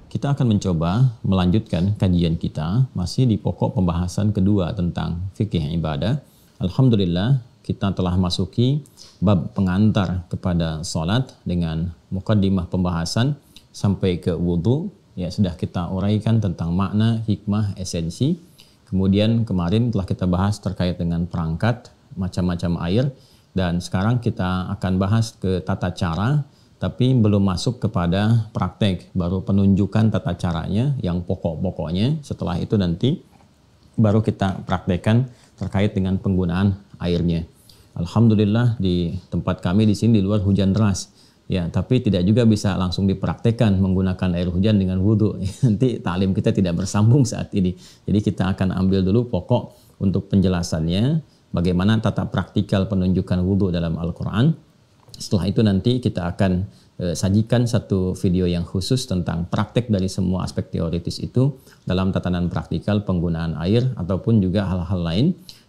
kita akan mencoba melanjutkan kajian kita masih di pokok pembahasan kedua tentang fikih ibadah. Alhamdulillah kita telah masuki bab pengantar kepada salat dengan mukaddimah pembahasan sampai ke wudu. Ya, sudah kita uraikan tentang makna, hikmah, esensi. Kemudian kemarin telah kita bahas terkait dengan perangkat, macam-macam air. Dan sekarang kita akan bahas ke tata cara, tapi belum masuk kepada praktek. Baru penunjukan tata caranya yang pokok-pokoknya. Setelah itu nanti baru kita praktekkan terkait dengan penggunaan airnya. Alhamdulillah di tempat kami di sini di luar hujan deras. Ya, tapi tidak juga bisa langsung dipraktekkan menggunakan air hujan dengan wudhu. Nanti taklim kita tidak bersambung saat ini. Jadi kita akan ambil dulu pokok untuk penjelasannya. Bagaimana tata praktikal penunjukan wudhu dalam Al-Quran. Setelah itu nanti kita akan sajikan satu video yang khusus tentang praktek dari semua aspek teoritis itu dalam tatanan praktikal penggunaan air ataupun juga hal-hal lain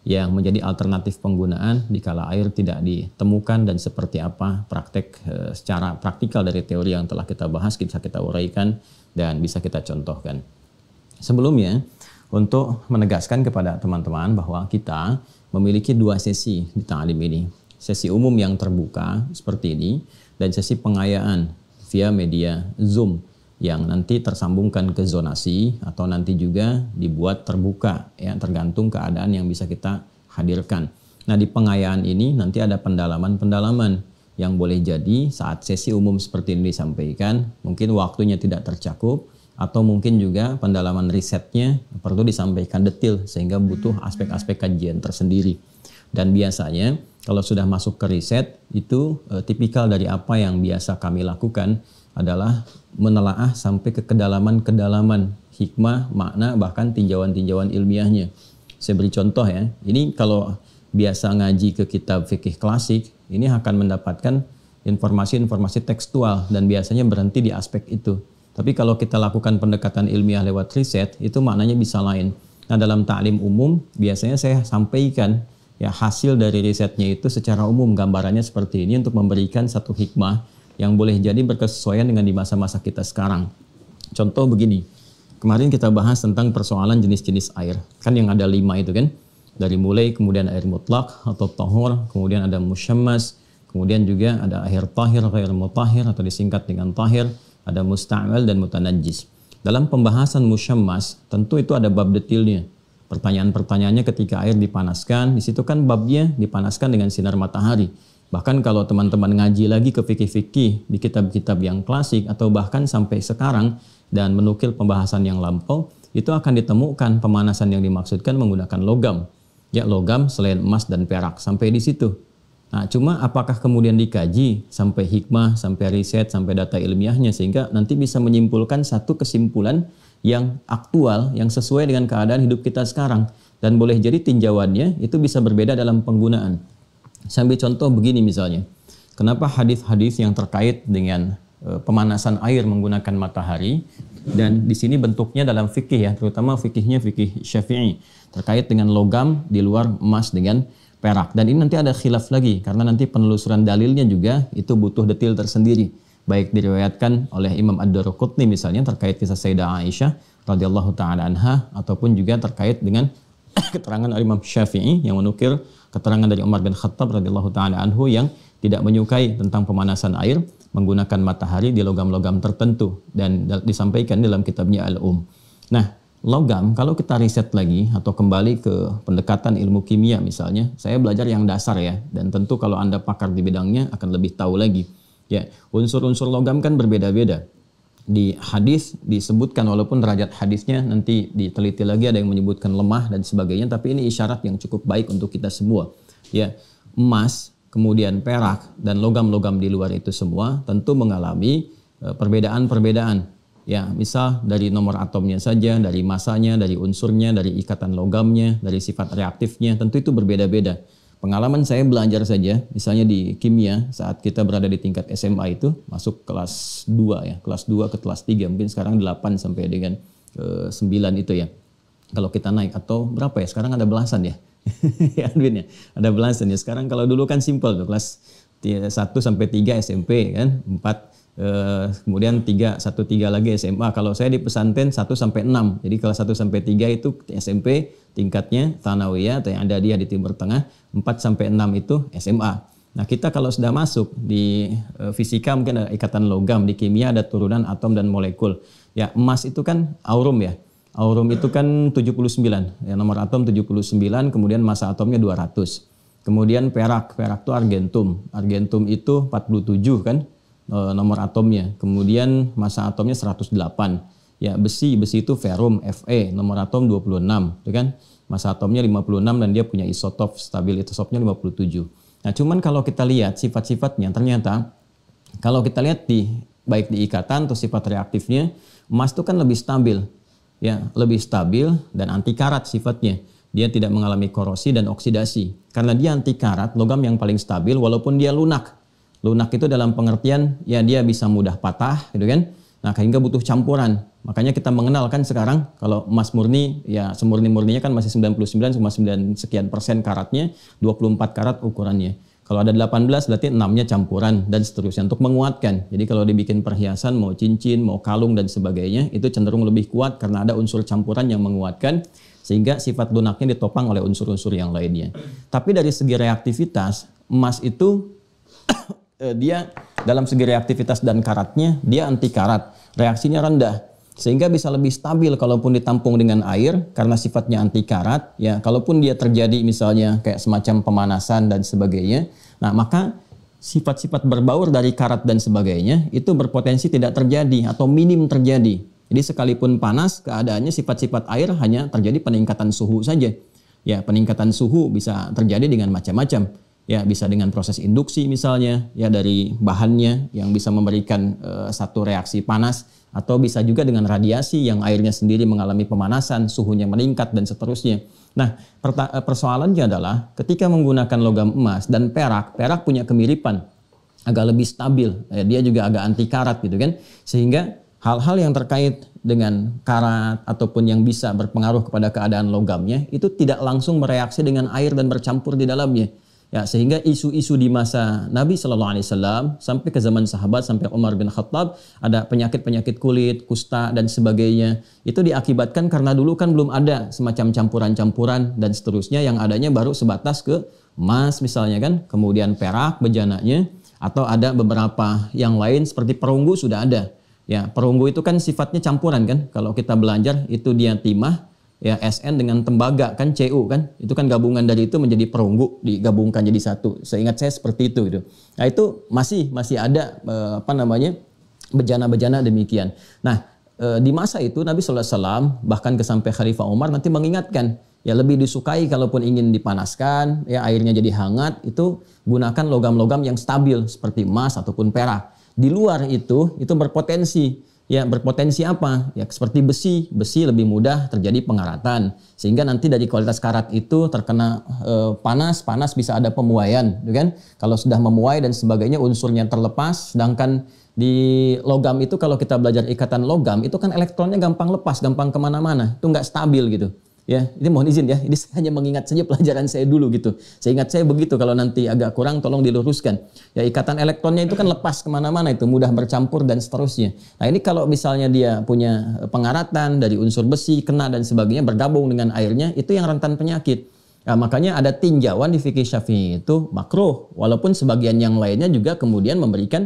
yang menjadi alternatif penggunaan dikala air tidak ditemukan dan seperti apa praktek secara praktikal dari teori yang telah kita bahas bisa kita uraikan dan bisa kita contohkan. Sebelumnya, untuk menegaskan kepada teman-teman bahwa kita memiliki dua sesi di ta'lim ini. Sesi umum yang terbuka seperti ini dan sesi pengayaan via media Zoom yang nanti tersambungkan ke zonasi atau nanti juga dibuat terbuka ya, tergantung keadaan yang bisa kita hadirkan. Nah, di pengayaan ini nanti ada pendalaman-pendalaman yang boleh jadi saat sesi umum seperti ini disampaikan mungkin waktunya tidak tercakup atau mungkin juga pendalaman risetnya perlu disampaikan detail sehingga butuh aspek-aspek kajian tersendiri. Dan biasanya kalau sudah masuk ke riset itu tipikal dari apa yang biasa kami lakukan adalah menelaah sampai ke kedalaman-kedalaman hikmah, makna, bahkan tinjauan-tinjauan ilmiahnya. Saya beri contoh ya, ini kalau biasa ngaji ke kitab fikih klasik, ini akan mendapatkan informasi-informasi tekstual dan biasanya berhenti di aspek itu. Tapi kalau kita lakukan pendekatan ilmiah lewat riset, itu maknanya bisa lain. Nah, dalam ta'lim umum, biasanya saya sampaikan ya hasil dari risetnya itu secara umum, gambarannya seperti ini untuk memberikan satu hikmah yang boleh jadi berkesesuaian dengan di masa-masa kita sekarang. Contoh begini, kemarin kita bahas tentang persoalan jenis-jenis air. Kan yang ada 5 itu kan, dari mulai kemudian air mutlak atau tahur, kemudian ada musyammas, kemudian juga ada air tahir, air mutahhir atau disingkat dengan tahir, ada musta'mal dan mutanajjis. Dalam pembahasan musyammas, tentu itu ada bab detailnya. Pertanyaan-pertanyaannya ketika air dipanaskan, di situ kan babnya dipanaskan dengan sinar matahari. Bahkan kalau teman-teman ngaji lagi ke fikih-fikih di kitab-kitab yang klasik atau bahkan sampai sekarang dan menukil pembahasan yang lampau, itu akan ditemukan pemanasan yang dimaksudkan menggunakan logam. Ya, logam selain emas dan perak, sampai di situ. Nah, cuma apakah kemudian dikaji sampai hikmah, sampai riset, sampai data ilmiahnya sehingga nanti bisa menyimpulkan satu kesimpulan yang aktual, yang sesuai dengan keadaan hidup kita sekarang. Dan boleh jadi tinjauannya itu bisa berbeda dalam penggunaan. Sambil contoh begini misalnya, kenapa hadis-hadis yang terkait dengan pemanasan air menggunakan matahari, dan di sini bentuknya dalam fikih ya, terutama fikihnya fikih Syafi'i, terkait dengan logam di luar emas dengan perak. Dan ini nanti ada khilaf lagi karena nanti penelusuran dalilnya juga itu butuh detail tersendiri. Baik diriwayatkan oleh Imam Ad-Darqutni misalnya terkait kisah Sayyidah Aisyah radhiyallahu taala anha ataupun juga terkait dengan keterangan oleh Imam Syafi'i yang menukil keterangan dari Umar bin Khattab radhiyallahu taala anhu yang tidak menyukai tentang pemanasan air menggunakan matahari di logam-logam tertentu dan disampaikan dalam kitabnya Al-Um. Nah, logam, kalau kita riset lagi atau kembali ke pendekatan ilmu kimia misalnya, saya belajar yang dasar ya, dan tentu kalau Anda pakar di bidangnya akan lebih tahu lagi. Ya, unsur-unsur logam kan berbeda-beda. Di hadis disebutkan walaupun derajat hadisnya nanti diteliti lagi ada yang menyebutkan lemah dan sebagainya, tapi ini isyarat yang cukup baik untuk kita semua. Ya, emas, kemudian perak dan logam-logam di luar itu semua tentu mengalami perbedaan-perbedaan. Ya, misal dari nomor atomnya saja, dari masanya, dari unsurnya, dari ikatan logamnya, dari sifat reaktifnya, tentu itu berbeda-beda. Pengalaman saya belajar saja, misalnya di kimia saat kita berada di tingkat SMA itu, masuk kelas 2 ya, kelas 2 ke kelas 3, mungkin sekarang 8 sampai dengan 9 itu ya. Kalau kita naik atau berapa ya, sekarang ada belasan ya. Ya Adwin ya, ada belasan ya. Sekarang kalau dulu kan simpel tuh, kelas 1 sampai 3 SMP kan, 4 Kemudian 1-3 lagi SMA. Kalau saya di pesantren 1-6. Jadi kelas 1-3 itu SMP tingkatnya Tsanawiyah atau yang ada dia di Timur Tengah, 4-6 itu SMA. Nah, kita kalau sudah masuk di fisika mungkin ada ikatan logam, di kimia ada turunan atom dan molekul. Ya, emas itu kan aurum ya. Aurum itu kan 79, ya, nomor atom 79, kemudian massa atomnya 200. Kemudian perak itu argentum. Argentum itu 47 kan nomor atomnya. Kemudian massa atomnya 108. Ya, besi itu ferum Fe, nomor atom 26, itu kan. Massa atomnya 56 dan dia punya isotop stabil isotopnya 57. Nah, cuman kalau kita lihat sifat-sifatnya ternyata kalau kita lihat baik di ikatan atau sifat reaktifnya, emas itu kan lebih stabil. Ya, lebih stabil dan anti karat sifatnya. Dia tidak mengalami korosi dan oksidasi. Karena dia anti karat, logam yang paling stabil walaupun dia lunak. Lunak itu dalam pengertian ya dia bisa mudah patah gitu kan. Nah, sehingga butuh campuran. Makanya kita mengenal kan sekarang kalau emas murni ya semurni-murninya kan masih 99,9 sekian persen karatnya, 24 karat ukurannya. Kalau ada 18 berarti 6-nya campuran dan seterusnya untuk menguatkan. Jadi kalau dibikin perhiasan mau cincin, mau kalung dan sebagainya itu cenderung lebih kuat karena ada unsur campuran yang menguatkan sehingga sifat lunaknya ditopang oleh unsur-unsur yang lainnya. Tapi dari segi reaktivitas emas itu dia dalam segi reaktivitas dan karatnya dia anti karat, reaksinya rendah sehingga bisa lebih stabil kalaupun ditampung dengan air karena sifatnya anti karat ya. Kalaupun dia terjadi misalnya kayak semacam pemanasan dan sebagainya, nah maka sifat-sifat berbaur dari karat dan sebagainya itu berpotensi tidak terjadi atau minim terjadi. Jadi sekalipun panas keadaannya sifat-sifat air hanya terjadi peningkatan suhu saja. Ya, peningkatan suhu bisa terjadi dengan macam-macam. Ya, bisa dengan proses induksi misalnya ya dari bahannya yang bisa memberikan satu reaksi panas atau bisa juga dengan radiasi yang airnya sendiri mengalami pemanasan, suhunya meningkat dan seterusnya. Nah, persoalannya adalah ketika menggunakan logam emas dan perak punya kemiripan agak lebih stabil. Ya, dia juga agak anti karat gitu kan. Sehingga hal-hal yang terkait dengan karat ataupun yang bisa berpengaruh kepada keadaan logamnya itu tidak langsung bereaksi dengan air dan bercampur di dalamnya. Ya, sehingga isu-isu di masa Nabi Shallallahu Alaihi Wasallam sampai ke zaman sahabat sampai Umar bin Khattab ada penyakit-penyakit kulit, kusta dan sebagainya itu diakibatkan karena dulu kan belum ada semacam campuran-campuran dan seterusnya yang adanya baru sebatas ke emas misalnya kan, kemudian perak bejananya atau ada beberapa yang lain seperti perunggu sudah ada. Ya, perunggu itu kan sifatnya campuran kan. Kalau kita belajar itu dia timah ya SN dengan tembaga kan CU kan. Itu kan gabungan dari itu menjadi perunggu digabungkan jadi satu. Seingat saya seperti itu gitu. Nah, itu masih ada bejana-bejana demikian. Nah, di masa itu Nabi sallallahu alaihi wasallam bahkan ke sampai Khalifah Umar nanti mengingatkan ya lebih disukai kalaupun ingin dipanaskan ya airnya jadi hangat itu gunakan logam-logam yang stabil seperti emas ataupun perak. Di luar itu berpotensi. Ya, berpotensi apa? Ya, seperti besi lebih mudah terjadi pengaratan. Sehingga nanti dari kualitas karat itu terkena panas bisa ada pemuaian, gitu kan? Kalau sudah memuai dan sebagainya unsurnya terlepas, sedangkan di logam itu kalau kita belajar ikatan logam itu kan elektronnya gampang lepas, gampang kemana-mana, itu nggak stabil gitu. Ya, ini mohon izin ya, ini saya hanya mengingat saja pelajaran saya dulu gitu. Seingat saya begitu, kalau nanti agak kurang tolong diluruskan. Ya, ikatan elektronnya itu kan lepas kemana-mana itu, mudah bercampur dan seterusnya. Nah, ini kalau misalnya dia punya pengaratan dari unsur besi, kena dan sebagainya, bergabung dengan airnya, itu yang rentan penyakit. Nah, makanya ada tinjauan di fikih Syafi'i itu makruh, walaupun sebagian yang lainnya juga kemudian memberikan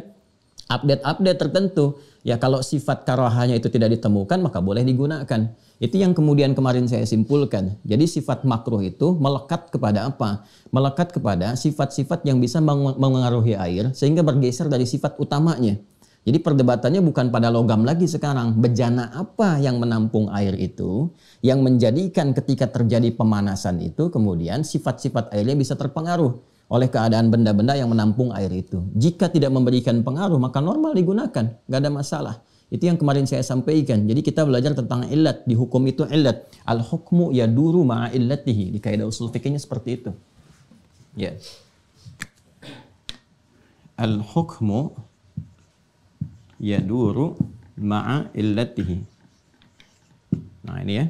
update-update tertentu. Ya, kalau sifat karahahnya itu tidak ditemukan maka boleh digunakan. Itu yang kemudian kemarin saya simpulkan. Jadi sifat makruh itu melekat kepada apa? Melekat kepada sifat-sifat yang bisa mengaruhi air sehingga bergeser dari sifat utamanya. Jadi perdebatannya bukan pada logam lagi sekarang. Bejana apa yang menampung air itu yang menjadikan ketika terjadi pemanasan itu kemudian sifat-sifat airnya bisa terpengaruh oleh keadaan benda-benda yang menampung air itu. Jika tidak memberikan pengaruh maka normal digunakan, nggak ada masalah. Itu yang kemarin saya sampaikan. Jadi kita belajar tentang illat, di hukum itu illat. Al-hukmu yaduru ma'a illatihi. Di kaidah usul fikihnya seperti itu. Ya. Al-hukmu yaduru ma'a illatihi. Nah, ini ya.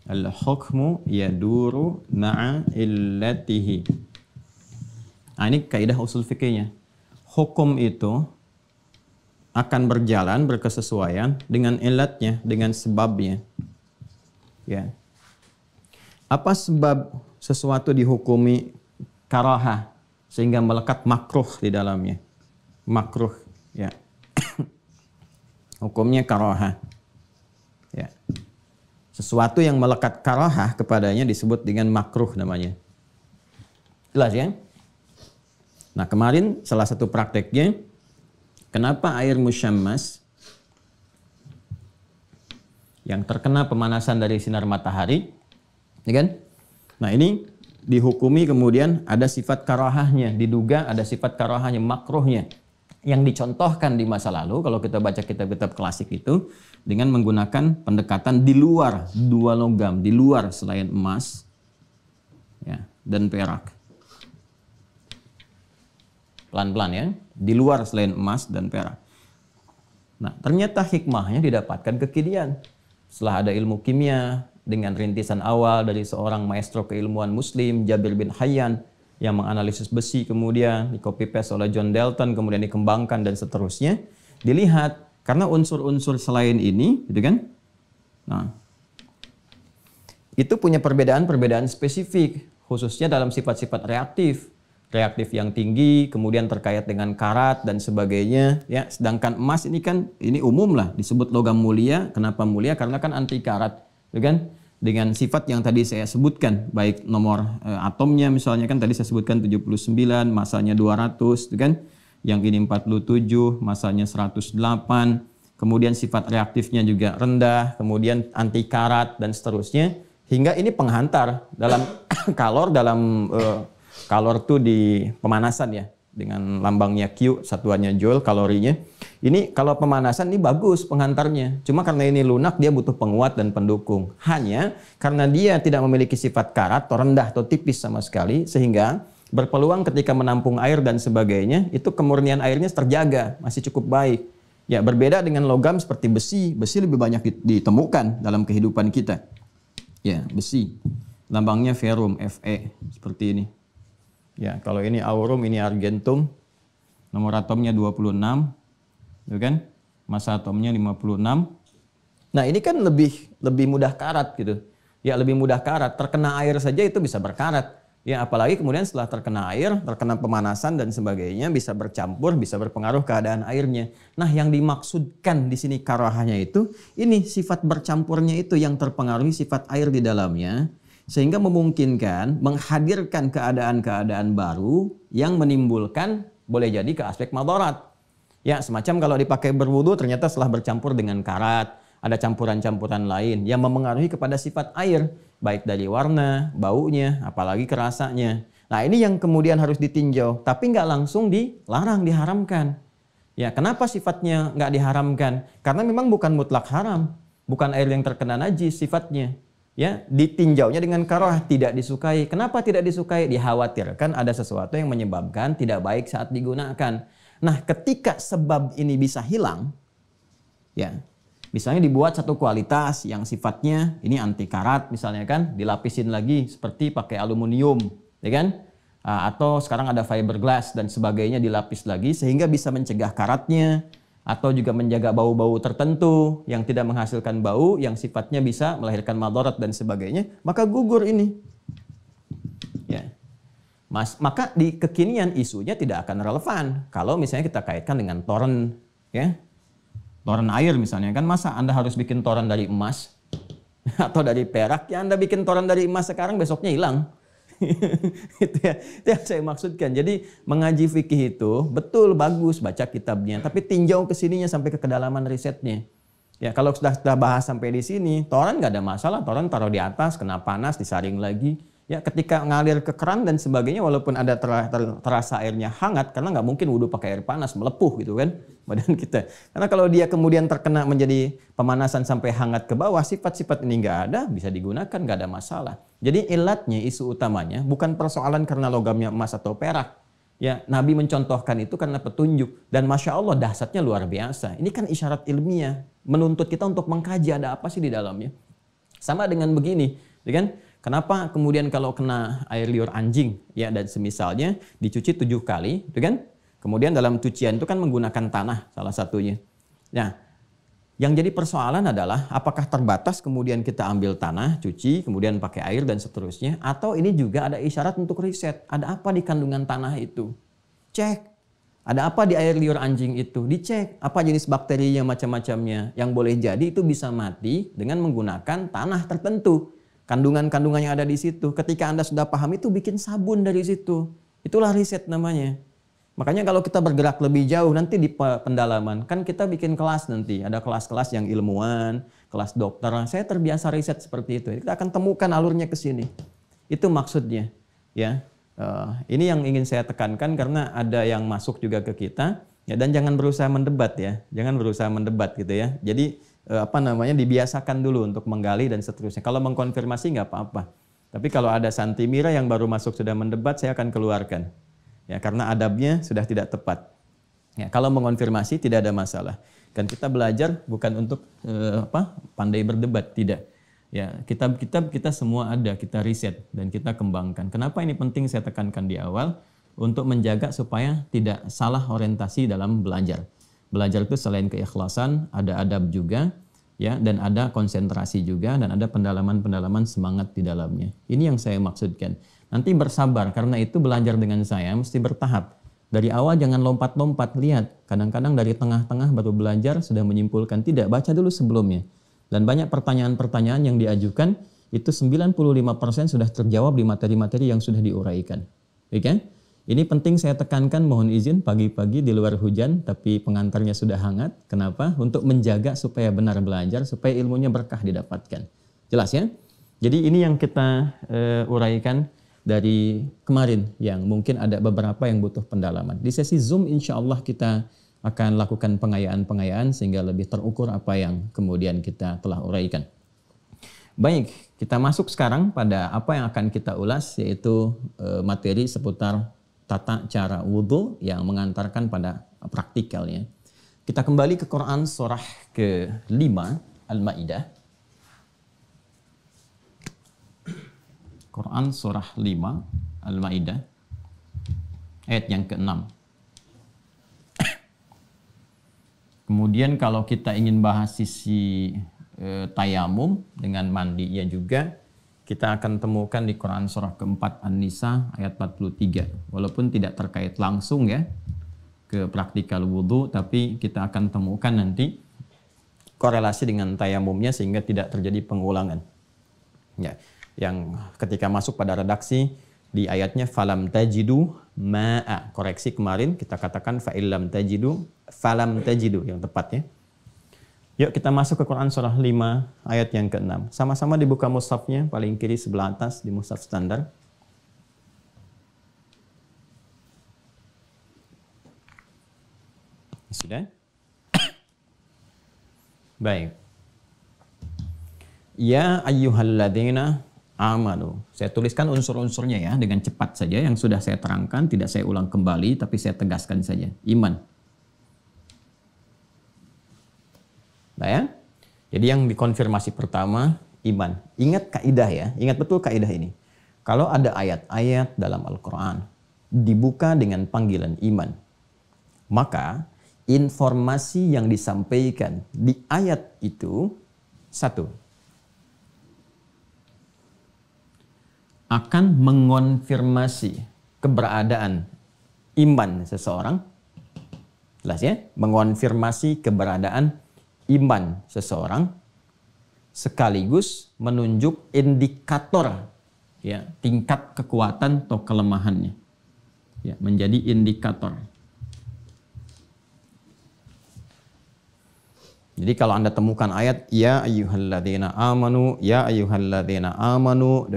Al-hukmu yaduru ma'a illatihi. Nah, ini kaidah usul fikihnya. Hukum itu akan berjalan berkesesuaian dengan ilatnya, dengan sebabnya. Ya. Apa sebab sesuatu dihukumi karahah sehingga melekat makruh di dalamnya? Makruh, ya. Hukumnya karahah. Ya. Sesuatu yang melekat karahah kepadanya disebut dengan makruh namanya. Jelas ya? Nah, kemarin salah satu prakteknya, kenapa air musyammas yang terkena pemanasan dari sinar matahari, ya kan? Nah, ini dihukumi kemudian ada sifat karahahnya, diduga ada sifat karahahnya, makruhnya. Yang dicontohkan di masa lalu, kalau kita baca kitab-kitab klasik itu, dengan menggunakan pendekatan di luar dua logam, di luar selain emas ya, dan perak. Pelan-pelan ya, di luar selain emas dan perak. Nah, ternyata hikmahnya didapatkan kekinian. Setelah ada ilmu kimia dengan rintisan awal dari seorang maestro keilmuan muslim, Jabir bin Hayyan, yang menganalisis besi, kemudian di copy paste oleh John Dalton, kemudian dikembangkan dan seterusnya. Dilihat karena unsur-unsur selain ini, gitu kan? Nah, itu punya perbedaan-perbedaan spesifik, khususnya dalam sifat-sifat reaktif. Reaktif yang tinggi, kemudian terkait dengan karat dan sebagainya. Ya, sedangkan emas ini kan, ini umum lah, disebut logam mulia. Kenapa mulia? Karena kan anti karat, gitu kan? Dengan sifat yang tadi saya sebutkan, baik nomor atomnya misalnya kan tadi saya sebutkan 79, masanya 200, gitu kan? Yang ini 47, masanya 108, kemudian sifat reaktifnya juga rendah, kemudian anti karat dan seterusnya, hingga ini penghantar dalam kalor, dalam kalor itu di pemanasan ya, dengan lambangnya Q, satuannya joule, kalorinya. Ini kalau pemanasan ini bagus penghantarnya. Cuma karena ini lunak dia butuh penguat dan pendukung. Hanya karena dia tidak memiliki sifat karat atau rendah atau tipis sama sekali, sehingga berpeluang ketika menampung air dan sebagainya, itu kemurnian airnya terjaga, masih cukup baik. Ya, berbeda dengan logam seperti besi. Besi lebih banyak ditemukan dalam kehidupan kita. Ya, besi. Lambangnya ferum, Fe, seperti ini. Ya, kalau ini aurum, ini argentum. Nomor atomnya 26. Gitu kan? Massa atomnya 56. Nah, ini kan lebih mudah karat gitu. Ya, lebih mudah karat. Terkena air saja itu bisa berkarat. Ya, apalagi kemudian setelah terkena air, terkena pemanasan dan sebagainya, bisa bercampur, bisa berpengaruh keadaan airnya. Nah, yang dimaksudkan di sini karahahnya itu, ini sifat bercampurnya itu yang terpengaruhi sifat air di dalamnya, sehingga memungkinkan menghadirkan keadaan-keadaan baru yang menimbulkan, boleh jadi ke aspek madarat. Ya, semacam kalau dipakai berwudu ternyata setelah bercampur dengan karat, ada campuran-campuran lain yang memengaruhi kepada sifat air, baik dari warna, baunya, apalagi kerasanya. Nah, ini yang kemudian harus ditinjau, tapi nggak langsung dilarang, diharamkan. Ya, kenapa sifatnya nggak diharamkan? Karena memang bukan mutlak haram, bukan air yang terkena najis sifatnya. Ya, ditinjaunya dengan karahah, tidak disukai. Kenapa tidak disukai? Dikhawatirkan ada sesuatu yang menyebabkan tidak baik saat digunakan. Nah, ketika sebab ini bisa hilang, ya, misalnya dibuat satu kualitas yang sifatnya ini anti karat misalnya kan, dilapisin lagi seperti pakai aluminium, ya kan? Atau sekarang ada fiberglass dan sebagainya dilapis lagi sehingga bisa mencegah karatnya, atau juga menjaga bau-bau tertentu yang tidak menghasilkan bau yang sifatnya bisa melahirkan madarat dan sebagainya, maka gugur ini. Ya. Maka di kekinian isunya tidak akan relevan kalau misalnya kita kaitkan dengan toren, ya. Toren air misalnya kan, masa Anda harus bikin toren dari emas atau dari perak? Ya, Anda bikin toren dari emas sekarang besoknya hilang. Itu yang saya maksudkan. Jadi mengaji fikih itu betul bagus baca kitabnya, tapi tinjau ke sininya sampai ke kedalaman risetnya. Ya, kalau sudah bahas sampai di sini, toren nggak ada masalah, toren taruh di atas, kena panas, disaring lagi. Ya, ketika ngalir ke keran dan sebagainya, walaupun ada terasa airnya hangat, karena nggak mungkin wudhu pakai air panas, melepuh gitu kan badan kita. Karena kalau dia kemudian terkena menjadi pemanasan sampai hangat ke bawah, sifat-sifat ini nggak ada, bisa digunakan, nggak ada masalah. Jadi ilatnya, isu utamanya, bukan persoalan karena logamnya emas atau perak. Ya, Nabi mencontohkan itu karena petunjuk. Dan Masya Allah dahsyatnya luar biasa. Ini kan isyarat ilmiah, menuntut kita untuk mengkaji ada apa sih di dalamnya. Sama dengan begini, ya kan? Kenapa kemudian kalau kena air liur anjing ya dan semisalnya dicuci 7 kali, itu kan? Kemudian dalam cucian itu kan menggunakan tanah salah satunya. Nah, yang jadi persoalan adalah apakah terbatas kemudian kita ambil tanah, cuci, kemudian pakai air dan seterusnya, atau ini juga ada isyarat untuk riset. Ada apa di kandungan tanah itu? Cek. Ada apa di air liur anjing itu? Dicek. Apa jenis bakterinya, macam-macamnya. Yang boleh jadi itu bisa mati dengan menggunakan tanah tertentu. Kandungan-kandungan yang ada di situ. Ketika Anda sudah paham itu bikin sabun dari situ. Itulah riset namanya. Makanya kalau kita bergerak lebih jauh nanti di pendalaman, kan kita bikin kelas nanti. Ada kelas-kelas yang ilmuwan, kelas dokter. Saya terbiasa riset seperti itu. Kita akan temukan alurnya ke sini. Itu maksudnya. Ya, ini yang ingin saya tekankan karena ada yang masuk juga ke kita. Ya, dan jangan berusaha mendebat ya. Jangan berusaha mendebat gitu ya. Jadi dibiasakan dulu untuk menggali dan seterusnya. Kalau mengkonfirmasi nggak apa-apa. Tapi kalau ada Santi Mira yang baru masuk sudah mendebat, saya akan keluarkan. Ya, karena adabnya sudah tidak tepat. Ya, kalau mengonfirmasi tidak ada masalah. Kan kita belajar bukan untuk pandai berdebat, tidak. Ya, kitab-kitab kita semua ada, kita riset dan kita kembangkan. Kenapa ini penting saya tekankan di awal? Untuk menjaga supaya tidak salah orientasi dalam belajar. Belajar itu selain keikhlasan, ada adab juga, ya, dan ada konsentrasi juga, dan ada pendalaman-pendalaman semangat di dalamnya. Ini yang saya maksudkan. Nanti bersabar, karena itu belajar dengan saya mesti bertahap. Dari awal jangan lompat-lompat, lihat. Kadang-kadang dari tengah-tengah baru belajar, sudah menyimpulkan. Tidak, baca dulu sebelumnya. Dan banyak pertanyaan-pertanyaan yang diajukan, itu 95% sudah terjawab di materi-materi yang sudah diuraikan. Oke? Ini penting saya tekankan, mohon izin pagi-pagi di luar hujan, tapi pengantarnya sudah hangat. Kenapa? Untuk menjaga supaya benar belajar, supaya ilmunya berkah didapatkan. Jelas ya? Jadi ini yang kita uraikan dari kemarin, yang mungkin ada beberapa yang butuh pendalaman. Di sesi Zoom insya Allah kita akan lakukan pengayaan-pengayaan sehingga lebih terukur apa yang kemudian kita telah uraikan. Baik, kita masuk sekarang pada apa yang akan kita ulas, yaitu materi seputar tata cara wudhu yang mengantarkan pada praktikalnya. Kita kembali ke Quran surah ke-5 Al-Maidah. Quran surah 5 Al-Maidah ayat yang ke-6. Kemudian kalau kita ingin bahas sisi tayamum dengan mandi ya juga, kita akan temukan di Quran surah ke-4 An-Nisa ayat 43. Walaupun tidak terkait langsung ya ke praktikal wudhu, tapi kita akan temukan nanti korelasi dengan tayamumnya sehingga tidak terjadi pengulangan. Ya, yang ketika masuk pada redaksi di ayatnya falam tajidu ma'a. Koreksi kemarin kita katakan fa'illam tajidu, falam tajidu yang tepatnya. Yuk kita masuk ke Quran surah 5 ayat yang ke-6. Sama-sama dibuka mushafnya paling kiri sebelah atas di mushaf standar. Sudah? Baik. Ya ayyuhalladzina amanu. Saya tuliskan unsur-unsurnya ya dengan cepat saja, yang sudah saya terangkan, tidak saya ulang kembali tapi saya tegaskan saja. Iman. Nah ya. Jadi yang dikonfirmasi pertama iman. Ingat kaidah ya, ingat betul kaidah ini. Kalau ada ayat-ayat dalam Al-Qur'an dibuka dengan panggilan iman, maka informasi yang disampaikan di ayat itu satu, akan mengonfirmasi keberadaan iman seseorang. Jelas ya? Mengonfirmasi keberadaan iman seseorang sekaligus menunjuk indikator ya, tingkat kekuatan atau kelemahannya. Ya, menjadi indikator. Jadi kalau Anda temukan ayat ya ayyuhalladzina amanu,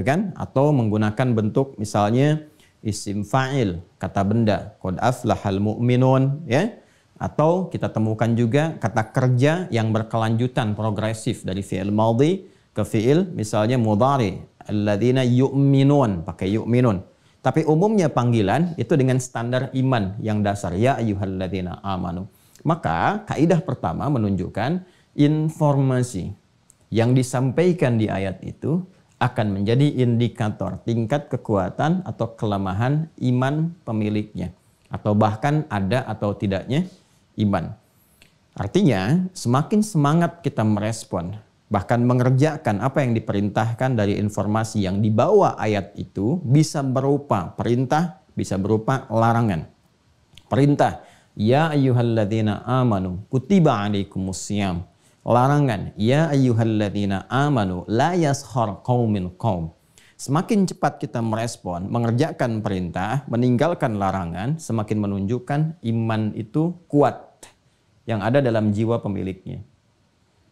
kan? Atau menggunakan bentuk misalnya isim fa'il, kata benda, qad aflahal mu'minun, ya. Atau kita temukan juga kata kerja yang berkelanjutan progresif dari fi'il madhi ke fi'il misalnya mudhari, alladzina yu'minun, pakai yu'minun. Tapi umumnya panggilan itu dengan standar iman yang dasar ya ayyuhalladzina amanu. Maka kaidah pertama menunjukkan informasi yang disampaikan di ayat itu akan menjadi indikator tingkat kekuatan atau kelemahan iman pemiliknya. atau bahkan ada atau tidaknya iman. Artinya, semakin semangat kita merespon, bahkan mengerjakan apa yang diperintahkan dari informasi yang dibawa ayat itu, bisa berupa perintah, bisa berupa larangan. Perintah, ya ayyuhalladzina amanu kutiba alaikumussyam. Larangan, ya ayyuhalladzina amanu la yaskhar qaumin qaum. Semakin cepat kita merespon, mengerjakan perintah, meninggalkan larangan, semakin menunjukkan iman itu kuat yang ada dalam jiwa pemiliknya.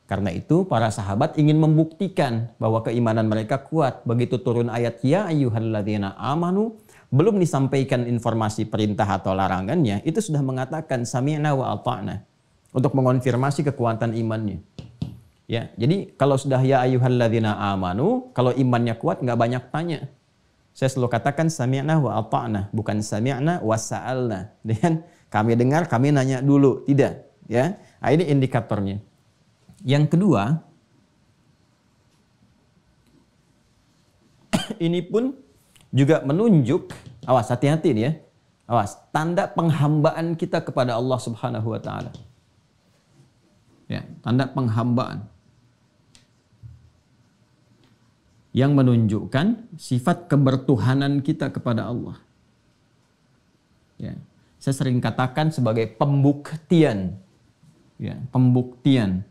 Karena itu para sahabat ingin membuktikan bahwa keimanan mereka kuat. Begitu turun ayat ya ayyuhalladzina amanu, belum disampaikan informasi perintah atau larangannya, itu sudah mengatakan sami'na wa ata'na untuk mengonfirmasi kekuatan imannya. Ya, jadi kalau sudah ya ayyuhalladzina amanu, kalau imannya kuat nggak banyak tanya. Saya selalu katakan sami'na wa ata'na, bukan sami'na wa sa'alna. Dan kami dengar, kami nanya dulu, tidak. Ya, nah, ini indikatornya. Yang kedua, ini pun juga menunjuk, awas hati-hati nih ya, awas, tanda penghambaan kita kepada Allah Subhanahu wa taala. Ya, tanda penghambaan yang menunjukkan sifat kebertuhanan kita kepada Allah. Ya, saya sering katakan sebagai pembuktian. Ya, pembuktian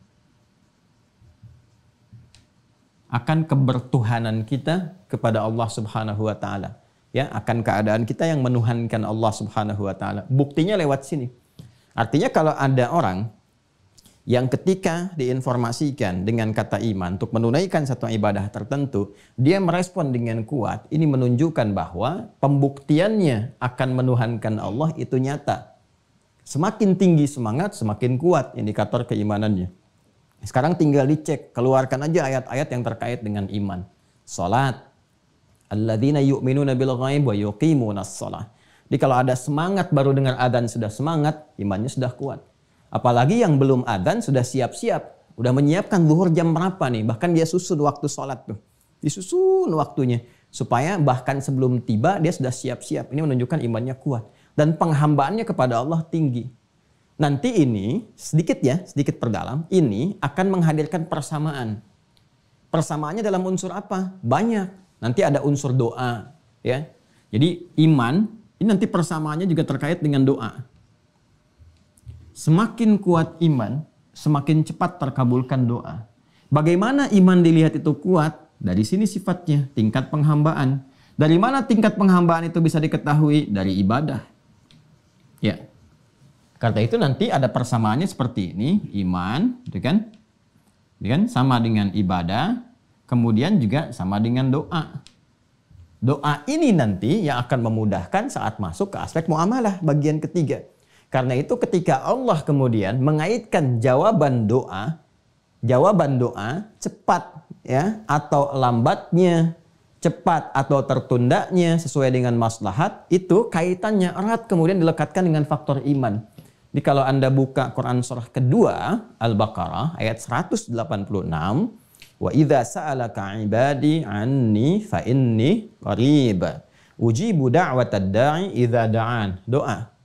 akan kebertuhanan kita kepada Allah Subhanahu wa taala. Ya, akan keadaan kita yang menuhankan Allah Subhanahu wa taala. Buktinya lewat sini. Artinya kalau ada orang yang ketika diinformasikan dengan kata iman untuk menunaikan satu ibadah tertentu, dia merespon dengan kuat, ini menunjukkan bahwa pembuktiannya akan menuhankan Allah itu nyata. Semakin tinggi semangat, semakin kuat indikator keimanannya. Sekarang tinggal dicek, keluarkan aja ayat-ayat yang terkait dengan iman. Salat. Alladzina yu'minuna bil ghaib wa yuqimunas shalah. Jadi kalau ada semangat baru dengar adzan sudah semangat, imannya sudah kuat. Apalagi yang belum adzan sudah siap-siap, udah menyiapkan zuhur jam berapa nih, bahkan dia susun waktu salat tuh. Disusun waktunya supaya bahkan sebelum tiba dia sudah siap-siap. Ini menunjukkan imannya kuat dan penghambaannya kepada Allah tinggi. Nanti ini sedikit perdalam, ini akan menghadirkan persamaan. Persamaannya dalam unsur apa? Banyak. Nanti ada unsur doa, ya. Jadi iman ini nanti persamaannya juga terkait dengan doa. Semakin kuat iman, semakin cepat terkabulkan doa. Bagaimana iman dilihat itu kuat? Dari sini sifatnya, tingkat penghambaan. Dari mana tingkat penghambaan itu bisa diketahui? Dari ibadah. Ya. Karena itu nanti ada persamaannya seperti ini, iman, gitu kan? Sama dengan ibadah, kemudian juga sama dengan doa. Doa ini nanti yang akan memudahkan saat masuk ke aspek muamalah bagian ketiga. Karena itu ketika Allah kemudian mengaitkan jawaban doa cepat ya atau lambatnya, cepat atau tertundanya sesuai dengan maslahat, itu kaitannya erat kemudian dilekatkan dengan faktor iman. Jadi kalau Anda buka Quran surah kedua Al-Baqarah ayat 186, wa idza sa'alaka 'ibadi 'anni fa inni qarib ujibu da'watad da'i idza da'an. Doa.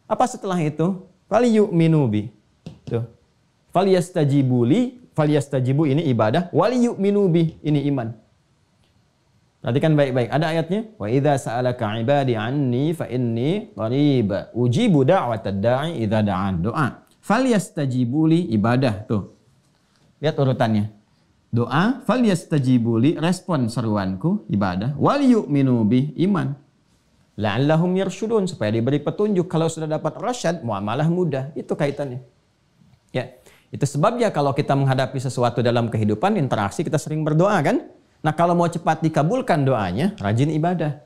Apa setelah itu? Falyu'minu bi. Tuh. Falyastajibu ini ibadah, waliyu'minu bi ini iman. Perhatikan baik-baik. Ada ayatnya. Wa idza sa'alaka 'ibadi 'anni fa inni qarib ujibu da'watad da'i idza da'an. Doa. Falyastajibuli ibadah tuh. Lihat urutannya. Doa, falyastajibuli respon seruanku ibadah, waliyu'minu bi iman. La'allahum yarsyudun supaya diberi petunjuk. Kalau sudah dapat rasyad, muamalah mudah. Itu kaitannya. Ya. Itu sebabnya kalau kita menghadapi sesuatu dalam kehidupan, interaksi kita sering berdoa kan? Nah kalau mau cepat dikabulkan doanya, rajin ibadah.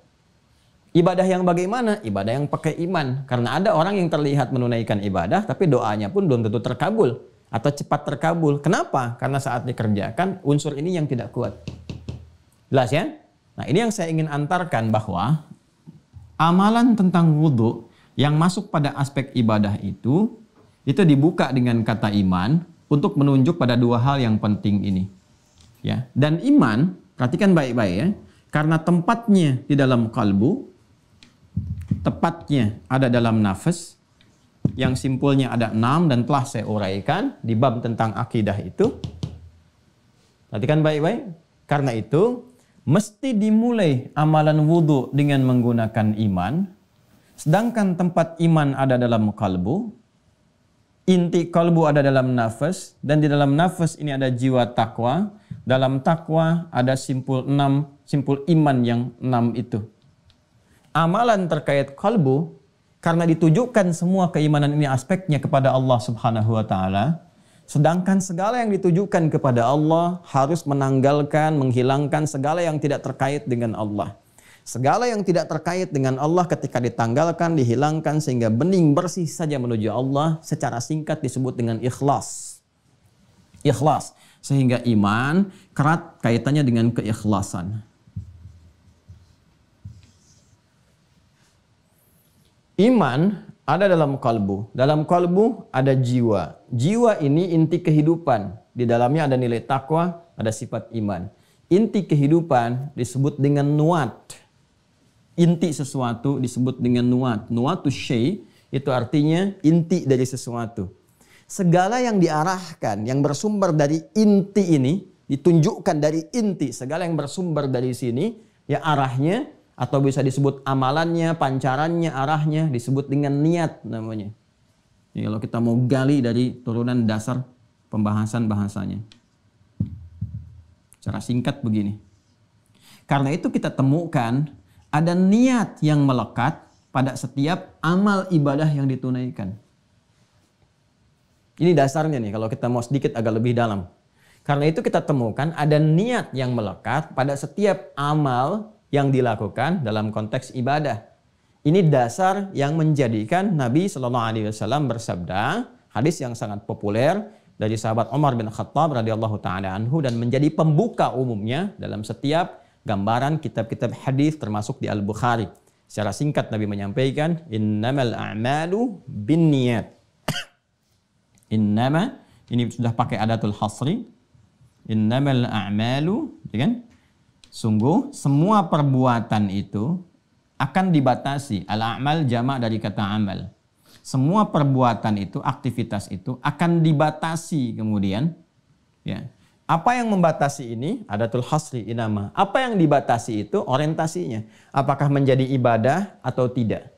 Ibadah yang bagaimana? Ibadah yang pakai iman. Karena ada orang yang terlihat menunaikan ibadah, tapi doanya pun belum tentu terkabul. Atau cepat terkabul. Kenapa? Karena saat dikerjakan, unsur ini yang tidak kuat. Jelas ya? Nah ini yang saya ingin antarkan bahwa amalan tentang wudhu yang masuk pada aspek ibadah itu dibuka dengan kata iman untuk menunjuk pada dua hal yang penting ini. Ya, dan iman, perhatikan baik-baik ya, karena tempatnya di dalam kalbu, tepatnya ada dalam nafas, yang simpulnya ada 6 dan telah saya uraikan di bab tentang akidah itu. Perhatikan baik-baik. Karena itu, mesti dimulai amalan wudu dengan menggunakan iman, sedangkan tempat iman ada dalam kalbu, inti kalbu ada dalam nafas, dan di dalam nafas ini ada jiwa takwa. Dalam takwa ada simpul 6, simpul iman yang 6 itu. Amalan terkait kalbu, karena ditujukan semua keimanan ini aspeknya kepada Allah Subhanahu wa Ta'ala, sedangkan segala yang ditujukan kepada Allah harus menanggalkan, menghilangkan segala yang tidak terkait dengan Allah. Segala yang tidak terkait dengan Allah ketika ditanggalkan, dihilangkan sehingga bening bersih saja menuju Allah, secara singkat disebut dengan ikhlas. Ikhlas. Sehingga iman kerat kaitannya dengan keikhlasan. Iman ada dalam kalbu. Dalam kalbu ada jiwa. Jiwa ini inti kehidupan. Di dalamnya ada nilai takwa, ada sifat iman. Inti kehidupan disebut dengan nuat. Inti sesuatu disebut dengan nuat. Nuatus syai itu artinya inti dari sesuatu. Segala yang diarahkan, yang bersumber dari inti ini, ditunjukkan dari inti. Segala yang bersumber dari sini, ya arahnya, atau bisa disebut amalannya, pancarannya, arahnya, disebut dengan niat namanya. Jadi kalau kita mau gali dari turunan dasar pembahasan bahasanya. Secara singkat begini. Karena itu kita temukan ada niat yang melekat pada setiap amal ibadah yang ditunaikan. Ini dasarnya nih kalau kita mau sedikit agak lebih dalam. Karena itu kita temukan ada niat yang melekat pada setiap amal yang dilakukan dalam konteks ibadah. Ini dasar yang menjadikan Nabi SAW bersabda, hadis yang sangat populer dari sahabat Umar bin Khattab radhiyallahu taala anhu dan menjadi pembuka umumnya dalam setiap gambaran kitab-kitab hadis termasuk di Al-Bukhari. Secara singkat Nabi menyampaikan, innamal a'malu binniyat. Innama, ini sudah pakai adatul hasri. Innamal a'malu, kan? Sungguh semua perbuatan itu akan dibatasi. Al-a'mal jamak dari kata amal. Semua perbuatan itu, aktivitas itu akan dibatasi kemudian. Ya. Apa yang membatasi ini? Adatul hasri inama. Apa yang dibatasi itu orientasinya. Apakah menjadi ibadah atau tidak?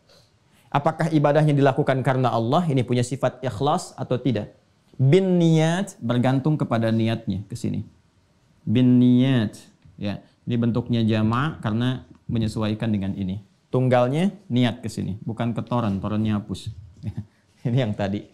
Apakah ibadahnya dilakukan karena Allah, ini punya sifat ikhlas atau tidak? Bin niat, bergantung kepada niatnya ke sini. Bin niat, ya. Ini bentuknya jamak karena menyesuaikan dengan ini. Tunggalnya niat ke sini, bukan ketoran, torannya hapus. Ini yang tadi.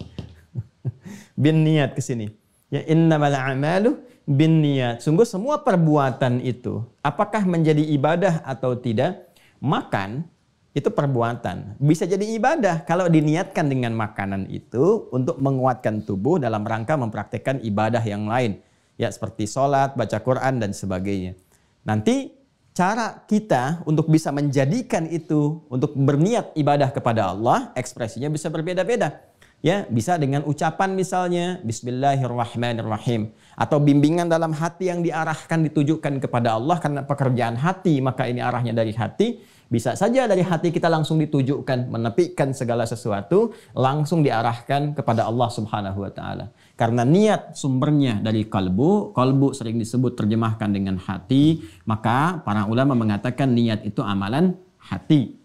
Bin niat ke sini. Ya innamal a'malu bin niat. Sungguh semua perbuatan itu, apakah menjadi ibadah atau tidak? Makan itu perbuatan. Bisa jadi ibadah kalau diniatkan dengan makanan itu untuk menguatkan tubuh dalam rangka mempraktekkan ibadah yang lain. Ya seperti sholat, baca Quran dan sebagainya. Nanti cara kita untuk bisa menjadikan itu untuk berniat ibadah kepada Allah, ekspresinya bisa berbeda-beda. Ya, bisa dengan ucapan misalnya Bismillahirrahmanirrahim atau bimbingan dalam hati yang diarahkan ditujukan kepada Allah karena pekerjaan hati, maka ini arahnya dari hati. Bisa saja dari hati kita langsung ditujukan menepikan segala sesuatu langsung diarahkan kepada Allah Subhanahu wa taala. Karena niat sumbernya dari kalbu, kalbu sering disebut terjemahkan dengan hati, maka para ulama mengatakan niat itu amalan hati.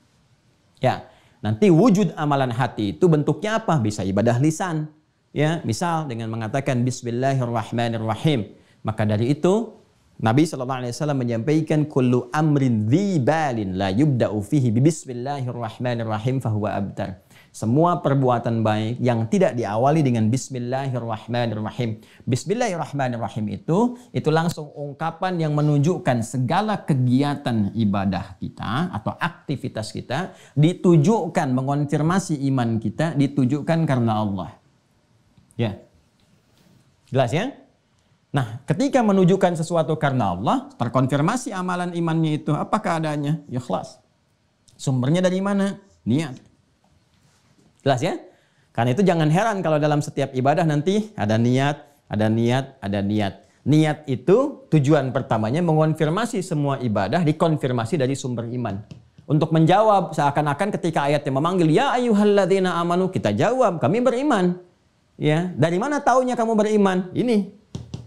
Ya. Nanti wujud amalan hati itu bentuknya apa? Bisa ibadah lisan. Ya, misal dengan mengatakan Bismillahirrahmanirrahim. Maka dari itu Nabi SAW menyampaikan kullu amrin dzibalin la yubda'u fihi bismillahirrahmanirrahim fahuwa abtar. Semua perbuatan baik yang tidak diawali dengan Bismillahirrahmanirrahim. Bismillahirrahmanirrahim itu langsung ungkapan yang menunjukkan segala kegiatan ibadah kita atau aktivitas kita ditujukan, mengonfirmasi iman kita ditujukan karena Allah. Ya. Jelas ya? Nah, ketika menunjukkan sesuatu karena Allah, terkonfirmasi amalan imannya itu apa keadaannya? Ikhlas. Sumbernya dari mana? Niat. Jelas ya? Karena itu jangan heran kalau dalam setiap ibadah nanti ada niat, ada niat, ada niat. Niat itu tujuan pertamanya mengonfirmasi semua ibadah, dikonfirmasi dari sumber iman. Untuk menjawab seakan-akan ketika ayatnya memanggil ya ayyuhalladzina amanu, kita jawab kami beriman. Ya, dari mana taunya kamu beriman? Ini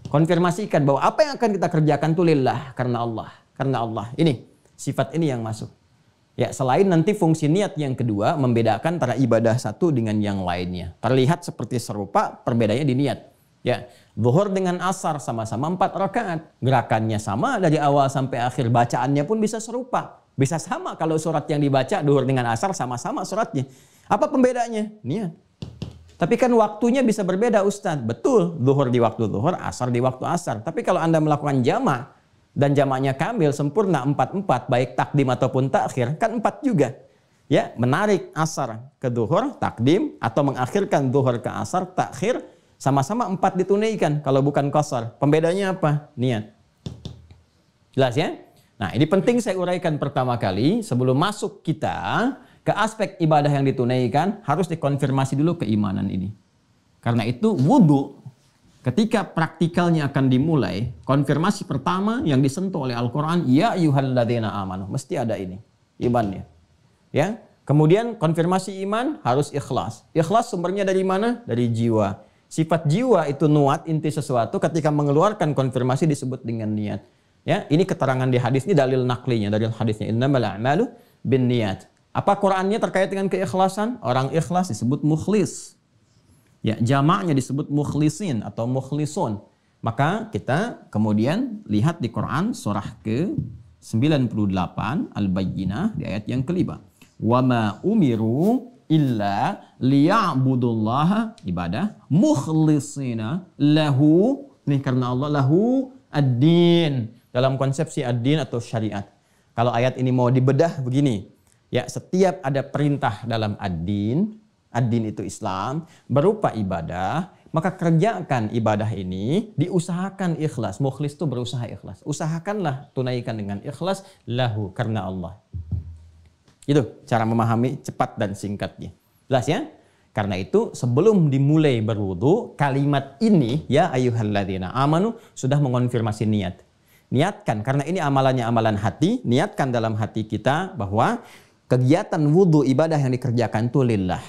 konfirmasikan bahwa apa yang akan kita kerjakan itu lillah, karena Allah, karena Allah. Ini sifat ini yang masuk. Ya, selain nanti fungsi niat yang kedua membedakan antara ibadah satu dengan yang lainnya. Terlihat seperti serupa, perbedaannya di niat. Ya, zuhur dengan asar sama-sama 4 rakaat. Gerakannya sama dari awal sampai akhir, bacaannya pun bisa serupa. Bisa sama kalau surat yang dibaca zuhur dengan asar sama-sama suratnya. Apa pembedanya? Niat. Tapi kan waktunya bisa berbeda Ustadz. Betul, zuhur di waktu zuhur, asar di waktu asar. Tapi kalau Anda melakukan jamak dan jamaknya kamil sempurna 4-4 baik takdim ataupun takhir, kan 4 juga. Ya, menarik asar ke zuhur takdim atau mengakhirkan zuhur ke asar takhir, sama-sama 4 ditunaikan kalau bukan qasar. Pembedanya apa? Niat. Jelas ya? Nah, ini penting saya uraikan pertama kali sebelum masuk kita ke aspek ibadah yang ditunaikan, harus dikonfirmasi dulu keimanan ini. Karena itu wudu ketika praktikalnya akan dimulai, konfirmasi pertama yang disentuh oleh Al-Quran, ya ayyuhalladzina amanu, mesti ada ini, imannya. Ya, kemudian konfirmasi iman harus ikhlas. Ikhlas sumbernya dari mana? Dari jiwa. Sifat jiwa itu nuat, inti sesuatu, ketika mengeluarkan konfirmasi disebut dengan niat. Ya, ini keterangan di hadis, ini dalil naklinya, dalil hadisnya, innamal a'malu binniyat. Apa Qurannya terkait dengan keikhlasan? Orang ikhlas disebut mukhlis. Ya, jamaknya disebut mukhlisin atau mukhlisun. Maka kita kemudian lihat di Quran surah ke-98 Al-Bayyinah di ayat yang kelima. Wa ma umiru illa liya'budullaha, ibadah, mukhlisina lahu, nih karena Allah, lahu ad-din, dalam konsepsi ad-din atau syariat. Kalau ayat ini mau dibedah begini, ya, setiap ada perintah dalam ad-din, ad-din itu Islam, berupa ibadah, maka kerjakan ibadah ini, diusahakan ikhlas. Mukhlis itu berusaha ikhlas. Usahakanlah tunaikan dengan ikhlas, lahu, karena Allah. Itu cara memahami cepat dan singkatnya. Jelas ya? Karena itu sebelum dimulai berwudu, kalimat ini, ya ayyuhalladzina amanu, sudah mengonfirmasi niat. Niatkan, karena ini amalannya amalan hati, niatkan dalam hati kita bahwa kegiatan wudu ibadah yang dikerjakan itu lillah.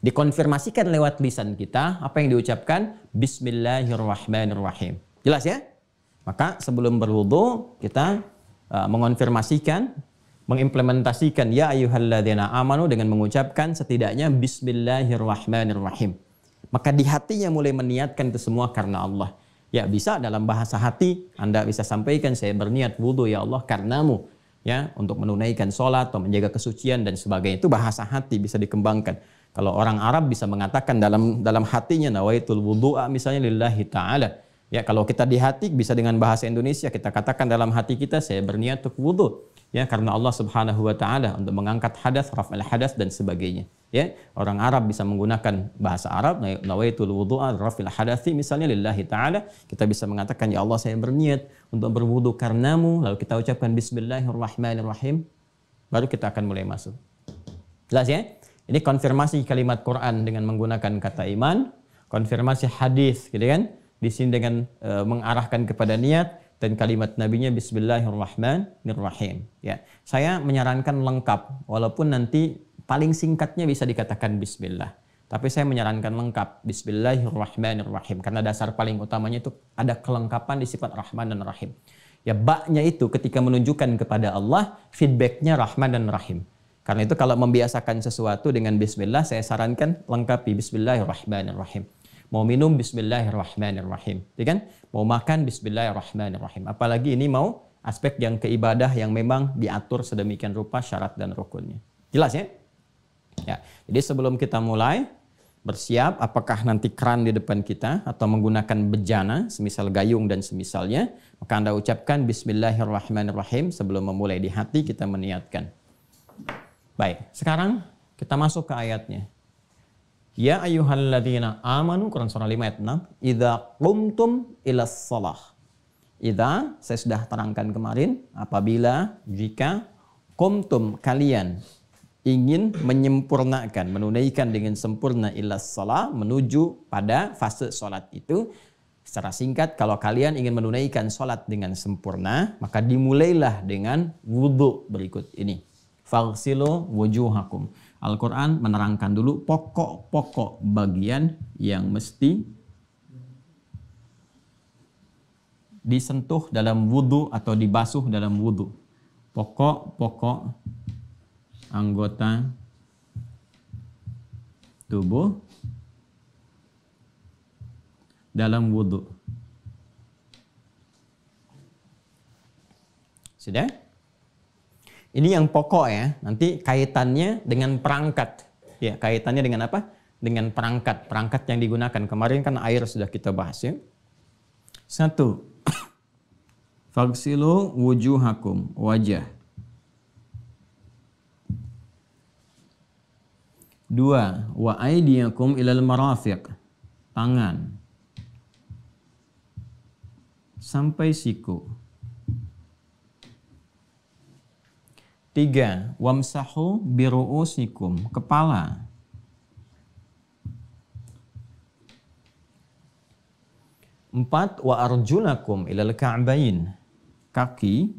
Dikonfirmasikan lewat lisan kita, apa yang diucapkan? Bismillahirrahmanirrahim. Jelas ya? Maka sebelum berwudu kita mengonfirmasikan, mengimplementasikan ya ayyuhalladzina amanu dengan mengucapkan setidaknya Bismillahirrahmanirrahim. Maka di hatinya mulai meniatkan itu semua karena Allah. Ya, bisa dalam bahasa hati Anda bisa sampaikan, saya berniat wudu ya Allah karenamu, ya, untuk menunaikan sholat atau menjaga kesucian dan sebagainya. Itu bahasa hati bisa dikembangkan. Kalau orang Arab bisa mengatakan dalam hatinya nawaitul wudu'a misalnya lillahi ta'ala. Ya, kalau kita di hati bisa dengan bahasa Indonesia kita katakan dalam hati kita saya berniat untuk wudu, ya, karena Allah Subhanahu wa taala, untuk mengangkat hadas, raf'al hadas dan sebagainya. Ya, orang Arab bisa menggunakan bahasa Arab nawaitul wudu'a raf'il hadasi misalnya lillahi ta'ala. Kita bisa mengatakan ya Allah saya berniat untuk berwudu karenamu, lalu kita ucapkan bismillahirrahmanirrahim, baru kita akan mulai masuk. Jelas ya? Ini konfirmasi kalimat Quran dengan menggunakan kata iman, konfirmasi hadis gitu kan? Di sini dengan mengarahkan kepada niat, dan kalimat nabinya bismillahirrahmanirrahim. Ya, saya menyarankan lengkap, walaupun nanti paling singkatnya bisa dikatakan bismillah. Tapi saya menyarankan lengkap bismillahirrahmanirrahim karena dasar paling utamanya itu ada kelengkapan di sifat Rahman dan Rahim. Ya, baknya itu ketika menunjukkan kepada Allah, feedbacknya Rahman dan Rahim. Karena itu kalau membiasakan sesuatu dengan bismillah, saya sarankan lengkapi bismillahirrahmanirrahim. Mau minum bismillahirrahmanirrahim, ya kan? Mau makan bismillahirrahmanirrahim. Apalagi ini mau aspek yang keibadah yang memang diatur sedemikian rupa syarat dan rukunnya. Jelas ya? Ya. Jadi sebelum kita mulai bersiap, apakah nanti keran di depan kita atau menggunakan bejana, semisal gayung dan semisalnya, maka Anda ucapkan bismillahirrahmanirrahim sebelum memulai. Di hati kita meniatkan. Baik, sekarang kita masuk ke ayatnya. Ya ayyuhalladzina amanu, Quran surah 5 ayat 6, idza qumtum ilas shalah. Idza, saya sudah terangkan kemarin, apabila, jika, qumtum, kalian ingin menyempurnakan, menunaikan dengan sempurna ilas shalah, menuju pada fase salat itu. Secara singkat, kalau kalian ingin menunaikan salat dengan sempurna, maka dimulailah dengan wudu berikut ini. Faghsilu wujuhakum. Al-Quran menerangkan dulu pokok-pokok bagian yang mesti disentuh dalam wudhu atau dibasuh dalam wudhu. Pokok-pokok anggota tubuh dalam wudhu. Sudah? Ini yang pokok ya. Nanti kaitannya dengan perangkat. Ya, kaitannya dengan apa? Dengan perangkat. Perangkat yang digunakan. Kemarin kan air sudah kita bahas ya. 1. Faghsilu wujuhakum, wajah. 2. Wa aydiyakum ilal marafiq, tangan sampai siku. 3. Wamsahu biru'usikum, kepala. 4. Wa arjulakum ilal ka'bain, kaki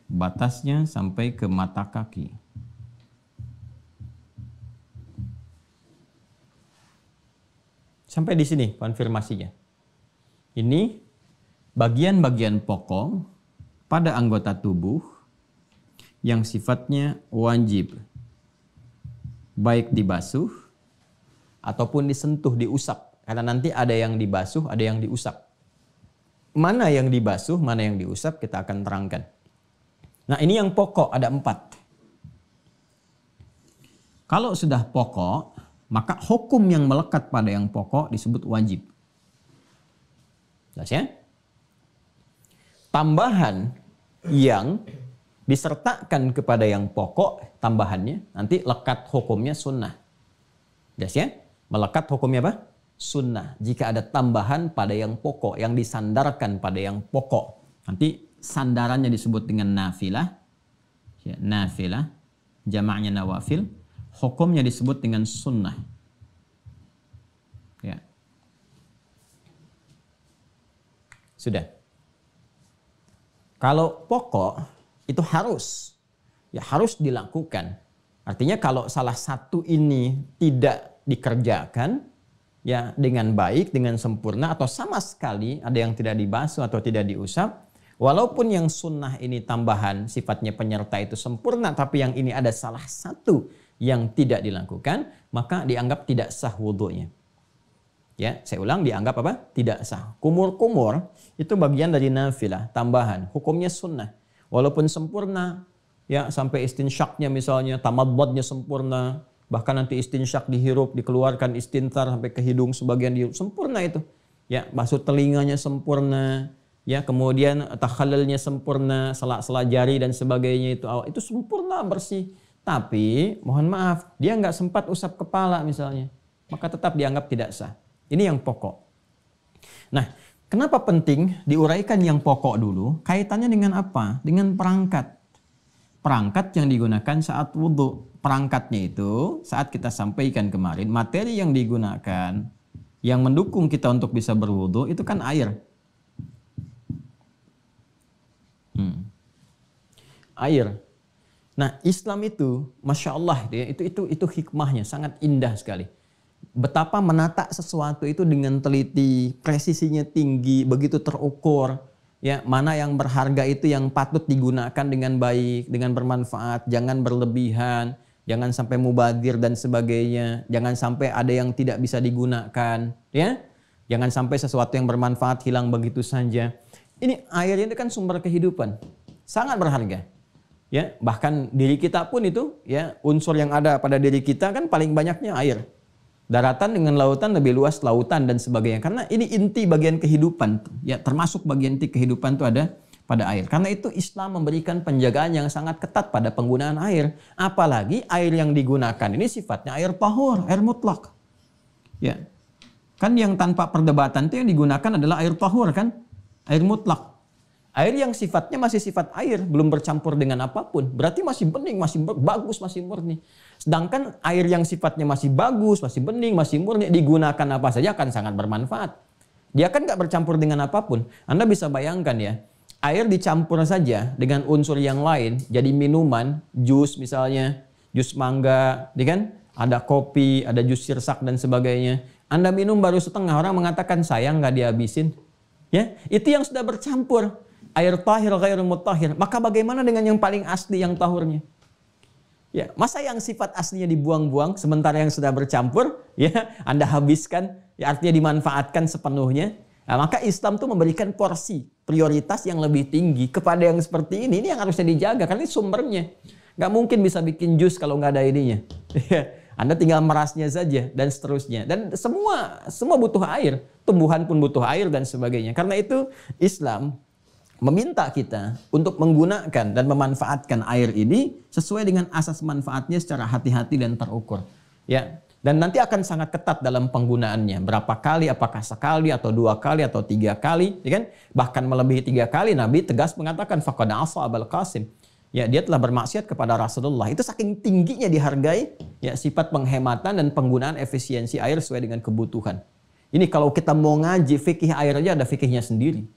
batasnya sampai ke mata kaki. Sampai di sini konfirmasinya. Ini bagian-bagian pokok pada anggota tubuh yang sifatnya wajib, baik dibasuh ataupun disentuh, diusap. Karena nanti ada yang dibasuh, ada yang diusap. Mana yang dibasuh, mana yang diusap, kita akan terangkan. Nah, ini yang pokok, ada 4. Kalau sudah pokok, maka hukum yang melekat pada yang pokok disebut wajib. Jelas ya? Tambahan yang disertakan kepada yang pokok, tambahannya nanti lekat hukumnya sunnah. Jelas ya? Melekat hukumnya apa? Sunnah. Jika ada tambahan pada yang pokok, yang disandarkan pada yang pokok, nanti sandarannya disebut dengan nafilah. Ya, nafilah, jamaknya nawafil. Hukumnya disebut dengan sunnah. Ya. Sudah. Kalau pokok itu harus dilakukan. Artinya kalau salah satu ini tidak dikerjakan ya dengan baik, dengan sempurna, atau sama sekali ada yang tidak dibasuh atau tidak diusap, walaupun yang sunnah ini tambahan sifatnya penyerta itu sempurna, tapi yang ini ada salah satu yang tidak dilakukan, maka dianggap tidak sah wudhunya. Ya, saya ulang, dianggap apa? Tidak sah. Kumur-kumur itu bagian dari nafilah, tambahan. Hukumnya sunnah. Walaupun sempurna, ya sampai istinsyaknya misalnya, tamadwadnya sempurna, bahkan nanti istinsyak dihirup, dikeluarkan istintar sampai ke hidung sebagian dihirup, sempurna itu. Ya, basuh telinganya sempurna, ya kemudian takhalulnya sempurna, sela-sela jari dan sebagainya itu sempurna bersih. Tapi mohon maaf, dia nggak sempat usap kepala misalnya, maka tetap dianggap tidak sah. Ini yang pokok. Nah, kenapa penting diuraikan yang pokok dulu? Kaitannya dengan apa? Dengan perangkat. Perangkat yang digunakan saat wudhu. Perangkatnya itu saat kita sampaikan kemarin, materi yang digunakan yang mendukung kita untuk bisa berwudhu itu kan air. Air. Nah, Islam itu, masya Allah, itu hikmahnya sangat indah sekali. Betapa menata sesuatu itu dengan teliti, presisinya tinggi, begitu terukur. Ya, mana yang berharga itu yang patut digunakan dengan baik, dengan bermanfaat, jangan berlebihan, jangan sampai mubadir dan sebagainya, jangan sampai ada yang tidak bisa digunakan, ya. Jangan sampai sesuatu yang bermanfaat hilang begitu saja. Ini air itu kan sumber kehidupan, sangat berharga. Ya, bahkan diri kita pun itu, ya, unsur yang ada pada diri kita kan paling banyaknya air. Daratan dengan lautan lebih luas lautan dan sebagainya. Karena ini inti bagian kehidupan. Ya, termasuk bagian inti kehidupan itu ada pada air. Karena itu Islam memberikan penjagaan yang sangat ketat pada penggunaan air. Apalagi air yang digunakan ini sifatnya air tahur, air mutlak. Ya. Kan yang tanpa perdebatan itu yang digunakan adalah air tahur kan? Air mutlak. Air yang sifatnya masih sifat air, belum bercampur dengan apapun. Berarti masih bening, masih bagus, masih murni. Sedangkan air yang sifatnya masih bagus, masih bening, masih murni, digunakan apa saja akan sangat bermanfaat. Dia kan nggak bercampur dengan apapun. Anda bisa bayangkan ya, Air dicampur saja dengan unsur yang lain, jadi minuman, jus misalnya, jus mangga, kan? Ada kopi, ada jus sirsak dan sebagainya. Anda minum baru setengah, orang mengatakan sayang nggak dihabisin. Ya, itu yang sudah bercampur. Air tahir ghairu mutahhir. Maka bagaimana dengan yang paling asli yang tahurnya? Ya, masa yang sifat aslinya dibuang-buang sementara yang sudah bercampur, ya, Anda habiskan, ya, artinya dimanfaatkan sepenuhnya. Nah, maka Islam tuh memberikan porsi, prioritas yang lebih tinggi kepada yang seperti ini yang harusnya dijaga karena ini sumbernya. Nggak mungkin bisa bikin jus kalau nggak ada ininya. Anda tinggal merasnya saja dan seterusnya. Dan semua butuh air. Tumbuhan pun butuh air dan sebagainya. Karena itu Islam meminta kita untuk menggunakan dan memanfaatkan air ini sesuai dengan asas manfaatnya secara hati-hati dan terukur. Ya. Dan nanti akan sangat ketat dalam penggunaannya. Berapa kali, apakah sekali atau 2 kali atau 3 kali, ya kan? Bahkan melebihi 3 kali Nabi tegas mengatakan faqad asa Abul Qasim. Ya, dia telah bermaksiat kepada Rasulullah. Itu saking tingginya dihargai ya sifat penghematan dan penggunaan efisiensi air sesuai dengan kebutuhan. Ini kalau kita mau ngaji fikih air aja ada fikihnya sendiri.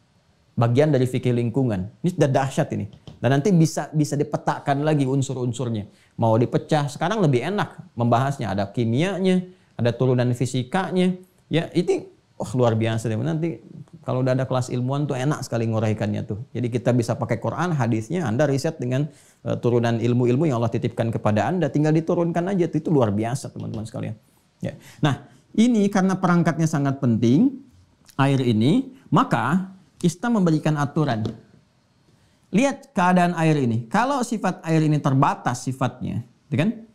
Bagian dari fikih lingkungan. Ini sudah dahsyat ini. Dan nanti bisa dipetakan lagi unsur-unsurnya. Mau dipecah, sekarang lebih enak membahasnya. Ada kimianya, ada turunan fisikanya. Ya, itu luar biasa deh. Nanti kalau udah ada kelas ilmuwan tuh enak sekali nguraikannya tuh. Jadi kita bisa pakai Quran, hadisnya, Anda riset dengan turunan ilmu-ilmu yang Allah titipkan kepada Anda. Tinggal diturunkan aja. Itu luar biasa teman-teman sekalian. Ya. Nah, ini karena perangkatnya sangat penting, air ini, maka Islam memberikan aturan. Lihat keadaan air ini. Kalau sifat air ini terbatas sifatnya, kan?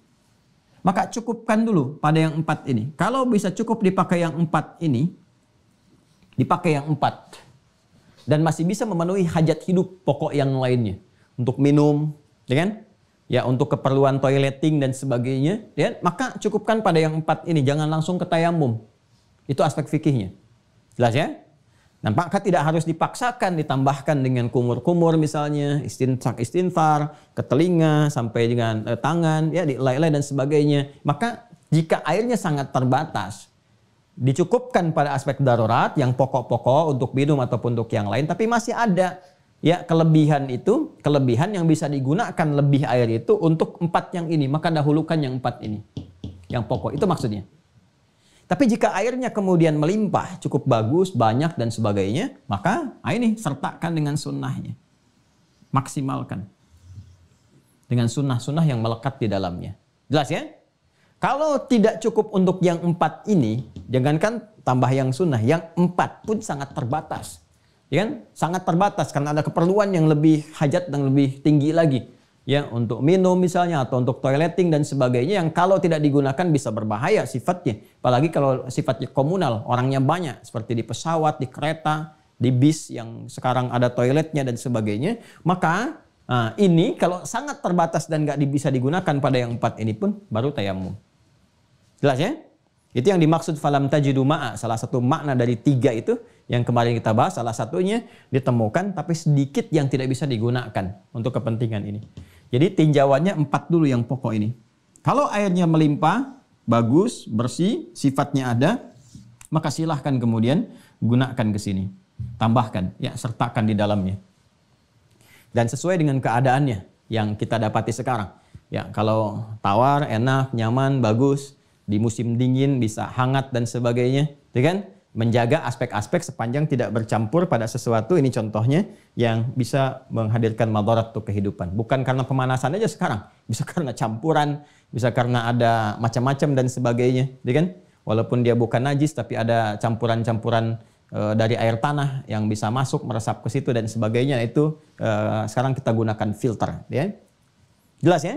Maka cukupkan dulu pada yang 4 ini. Kalau bisa cukup dipakai yang 4 ini, dipakai yang 4. Dan masih bisa memenuhi hajat hidup pokok yang lainnya. Untuk minum, kan? Ya, untuk keperluan toileting dan sebagainya, ya, maka cukupkan pada yang 4 ini. Jangan langsung ke tayamum. Itu aspek fikihnya. Jelas ya? Nah, maka tidak harus dipaksakan ditambahkan dengan kumur-kumur misalnya, istinfar, ke telinga, sampai dengan tangan, ya, dilai-lai dan sebagainya. Maka jika airnya sangat terbatas, dicukupkan pada aspek darurat yang pokok-pokok untuk minum ataupun untuk yang lain, tapi masih ada ya kelebihan yang bisa digunakan lebih air itu untuk 4 yang ini, maka dahulukan yang 4 ini. Yang pokok, itu maksudnya. Tapi jika airnya kemudian melimpah, cukup bagus, banyak dan sebagainya, maka ini sertakan dengan sunnahnya. Maksimalkan. Dengan sunnah-sunnah yang melekat di dalamnya. Jelas ya? Kalau tidak cukup untuk yang 4 ini, jangankan tambah yang sunnah, yang 4 pun sangat terbatas. Ya kan? Sangat terbatas karena ada keperluan yang lebih hajat dan lebih tinggi lagi. Ya, untuk minum misalnya atau untuk toileting dan sebagainya yang kalau tidak digunakan bisa berbahaya sifatnya. Apalagi kalau sifatnya komunal, orangnya banyak seperti di pesawat, di kereta, di bis yang sekarang ada toiletnya dan sebagainya. Maka ini kalau sangat terbatas dan nggak bisa digunakan pada yang 4 ini pun baru tayamum. Jelas ya? Itu yang dimaksud falam tajidu ma'a. Salah satu makna dari 3 itu yang kemarin kita bahas, salah satunya ditemukan tapi sedikit yang tidak bisa digunakan untuk kepentingan ini. Jadi tinjauannya 4 dulu yang pokok ini. Kalau airnya melimpah, bagus, bersih, sifatnya ada, maka silahkan kemudian gunakan ke sini. Tambahkan, ya, sertakan di dalamnya. Dan sesuai dengan keadaannya yang kita dapati sekarang. Ya, kalau tawar, enak, nyaman, bagus, di musim dingin bisa hangat dan sebagainya, ya kan? Menjaga aspek-aspek sepanjang tidak bercampur pada sesuatu, ini contohnya yang bisa menghadirkan madarat untuk kehidupan. Bukan karena pemanasan aja sekarang, bisa karena campuran, bisa karena ada macam-macam dan sebagainya, ya kan? Walaupun dia bukan najis tapi ada campuran-campuran dari air tanah yang bisa masuk meresap ke situ dan sebagainya, itu sekarang kita gunakan filter, ya. Jelas ya?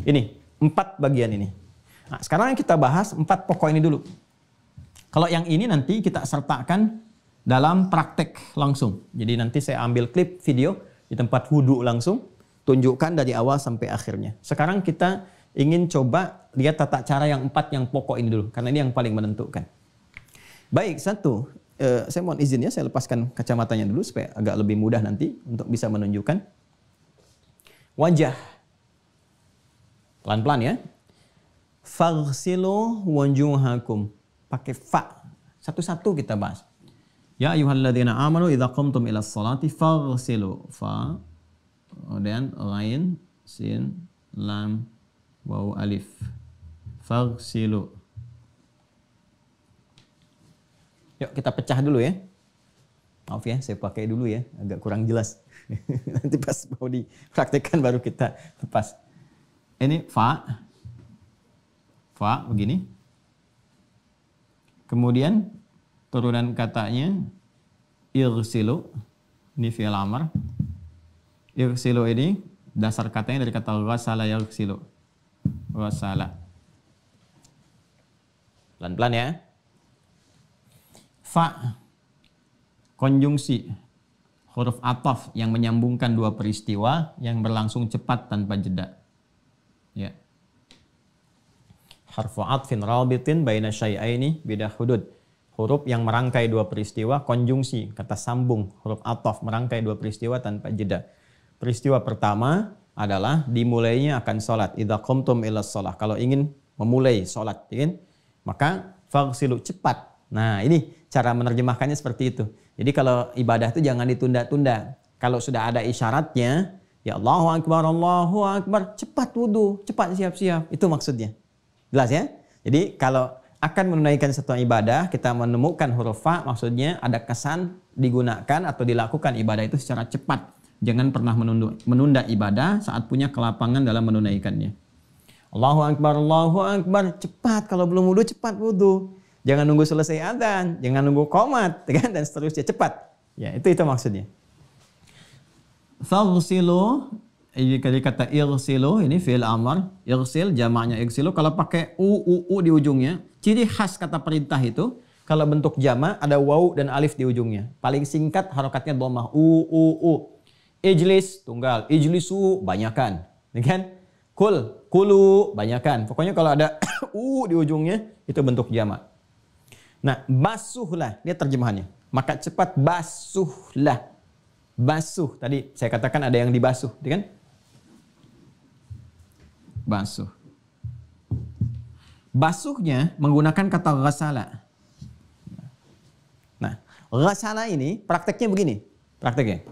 Ini 4 bagian ini. Nah, sekarang kita bahas 4 pokok ini dulu. Kalau yang ini nanti kita sertakan dalam praktek langsung. Jadi nanti saya ambil klip video di tempat wudhu langsung, tunjukkan dari awal sampai akhirnya. Sekarang kita ingin coba lihat tata cara yang 4 yang pokok ini dulu, karena ini yang paling menentukan. Baik, satu, saya mohon izin ya, saya lepaskan kacamatanya dulu supaya agak lebih mudah nanti untuk bisa menunjukkan. Wajah. Pelan-pelan ya. Faghsilu wujuhakum. Pakai fa. Satu-satu kita bahas. Ya ayyuhalladzina amanu idza qumtum ila sholati faghsilu fa dan ghain sin lam waw alif faghsilu. Yuk kita pecah dulu ya. Maaf ya, saya pakai dulu ya, agak kurang jelas. Nanti pas mau dipraktekkan baru kita lepas. Ini fa begini. Kemudian turunan katanya irsilu, ini fi'il amr. Irsilu ini dasar katanya dari kata ghasala yarsilu. Ghasala. Pelan-pelan ya. Fa konjungsi, huruf ataf yang menyambungkan dua peristiwa yang berlangsung cepat tanpa jeda. Ya. Harfu atfin rabitin baina syai'aini bidah hudud. Huruf yang merangkai dua peristiwa, konjungsi, kata sambung, huruf ataf merangkai dua peristiwa tanpa jeda. Peristiwa pertama adalah dimulainya akan sholat. Idza qumtum ila sholah. Kalau ingin memulai sholat, maka faghsilu, cepat. Nah, ini cara menerjemahkannya seperti itu. Jadi kalau ibadah itu jangan ditunda-tunda. Kalau sudah ada isyaratnya, ya Allahu Akbar, cepat wudu, cepat siap-siap. Itu maksudnya. Jelas ya? Jadi kalau akan menunaikan satu ibadah, kita menemukan huruf fa, maksudnya ada kesan digunakan atau dilakukan ibadah itu secara cepat. Jangan pernah menunda ibadah saat punya kelapangan dalam menunaikannya. Allahu Akbar, cepat. Kalau belum wudu, cepat wudu. Jangan nunggu selesai adzan, jangan nunggu qomat, kan, dan seterusnya, cepat. Ya, itu maksudnya. Faghsilu, ini kata irsilu, ini fi'il amr. Irsil jamaknya irsilu. Kalau pakai u di ujungnya, ciri khas kata perintah itu kalau bentuk jamak ada waw dan alif di ujungnya. Paling singkat harokatnya dhammah u. Ijlis tunggal, ijlisu banyakan, kan? Kulu banyakan. Pokoknya kalau ada u di ujungnya itu bentuk jamak. Nah, basuhlah, dia terjemahannya. Maka cepat basuhlah. Basuh, tadi saya katakan ada yang dibasuh, kan? Basuh. Basuhnya menggunakan kata ghasala. Nah, ghasala ini prakteknya begini. Prakteknya.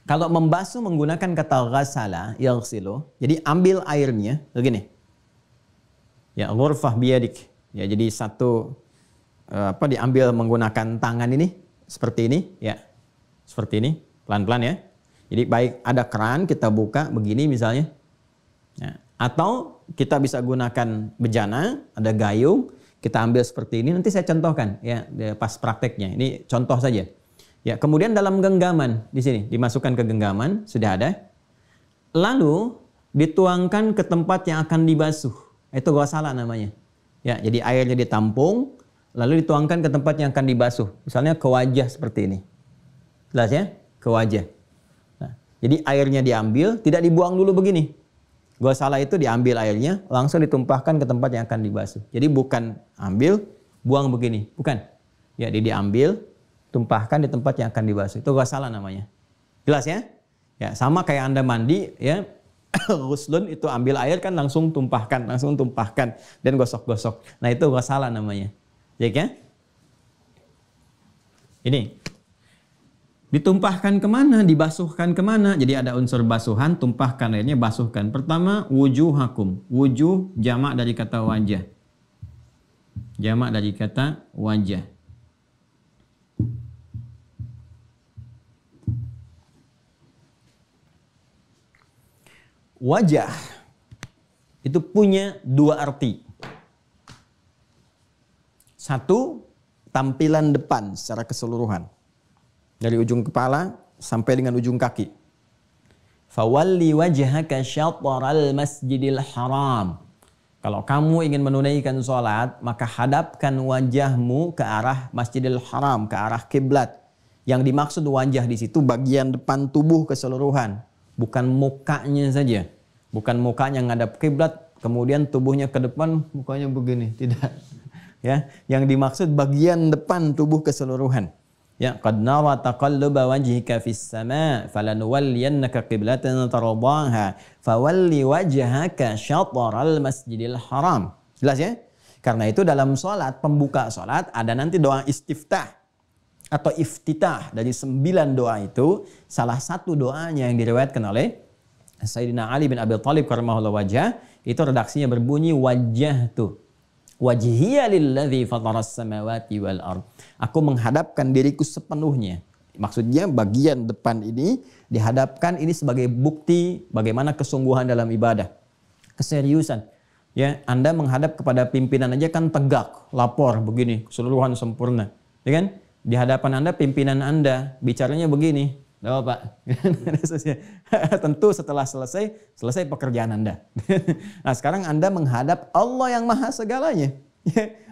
Kalau membasuh menggunakan kata ghasala, yaghsilu, jadi ambil airnya, begini. Ya, ghurfah biyadik. Ya, jadi satu diambil menggunakan tangan ini seperti ini, ya, seperti ini, pelan-pelan ya. Jadi baik ada keran kita buka begini misalnya, ya. Atau kita bisa gunakan bejana, ada gayung, kita ambil seperti ini. Nanti saya contohkan ya pas prakteknya. Ini contoh saja. Ya, kemudian dalam genggaman di sini dimasukkan ke genggaman sudah ada. Lalu dituangkan ke tempat yang akan dibasuh. Itu ghasala namanya. Ya, jadi airnya ditampung. Lalu dituangkan ke tempat yang akan dibasuh. Misalnya ke wajah seperti ini. Jelas ya? Ke wajah. Nah, jadi airnya diambil, tidak dibuang dulu begini. Ghasala itu diambil airnya, langsung ditumpahkan ke tempat yang akan dibasuh. Jadi bukan ambil, buang begini. Bukan. Ya, dia diambil, tumpahkan di tempat yang akan dibasuh. Itu ghasala namanya. Jelas ya? Ya, sama kayak Anda mandi, ya. Ghuslun itu ambil air kan langsung tumpahkan dan gosok-gosok. Nah, itu ghasala namanya. Ya kan? Ini ditumpahkan kemana? Dibasuhkan kemana? Jadi ada unsur basuhan, tumpahkan airnya, basuhkan. Pertama, wujuhakum. Wujuh jamak dari kata wajah. Jamak dari kata wajah. Wajah itu punya dua arti. Satu, tampilan depan secara keseluruhan. Dari ujung kepala sampai dengan ujung kaki. Fawalli wajhaka syatral masjidil haram. Kalau kamu ingin menunaikan sholat, maka hadapkan wajahmu ke arah Masjidil Haram, ke arah kiblat. Yang dimaksud wajah di situ bagian depan tubuh keseluruhan. Bukan mukanya saja. Bukan mukanya ngadap kiblat, kemudian tubuhnya ke depan, mukanya begini. Tidak. Ya, yang dimaksud bagian depan tubuh keseluruhan. Ya, qad nara taqalluba wajhika fis sama' falanuwalliyannaka qiblatan tardaha fawalli wajhaka syatral masjidil haram. Jelas ya? Karena itu dalam salat, pembuka salat ada nanti doa istiftah. atau iftitah dari 9 doa itu, salah satu doanya yang diriwayatkan oleh Sayyidina Ali bin Abi Thalib karramahullah wajah, itu redaksinya berbunyi wajjahtu wajhiya lilladzi fataras samawati wal ard. Aku menghadapkan diriku sepenuhnya. Maksudnya bagian depan ini dihadapkan ini sebagai bukti bagaimana kesungguhan dalam ibadah. Keseriusan. Ya, Anda menghadap kepada pimpinan aja kan tegak, lapor begini, keseluruhan sempurna. Ya kan? Di hadapan Anda, pimpinan Anda bicaranya begini. Nah, Pak. Tentu setelah selesai pekerjaan Anda. Nah, sekarang Anda menghadap Allah yang maha segalanya.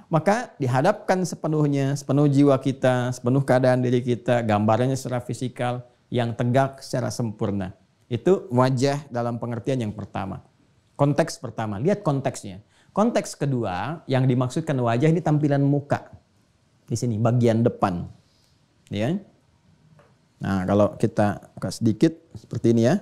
Maka dihadapkan sepenuhnya, sepenuh jiwa kita, sepenuh keadaan diri kita, gambarannya secara fisikal, yang tegak secara sempurna. Itu wajah dalam pengertian yang pertama. Konteks pertama, lihat konteksnya. Konteks kedua, yang dimaksudkan wajah ini tampilan muka. Di sini bagian depan, ya. Nah, kalau kita buka sedikit seperti ini ya.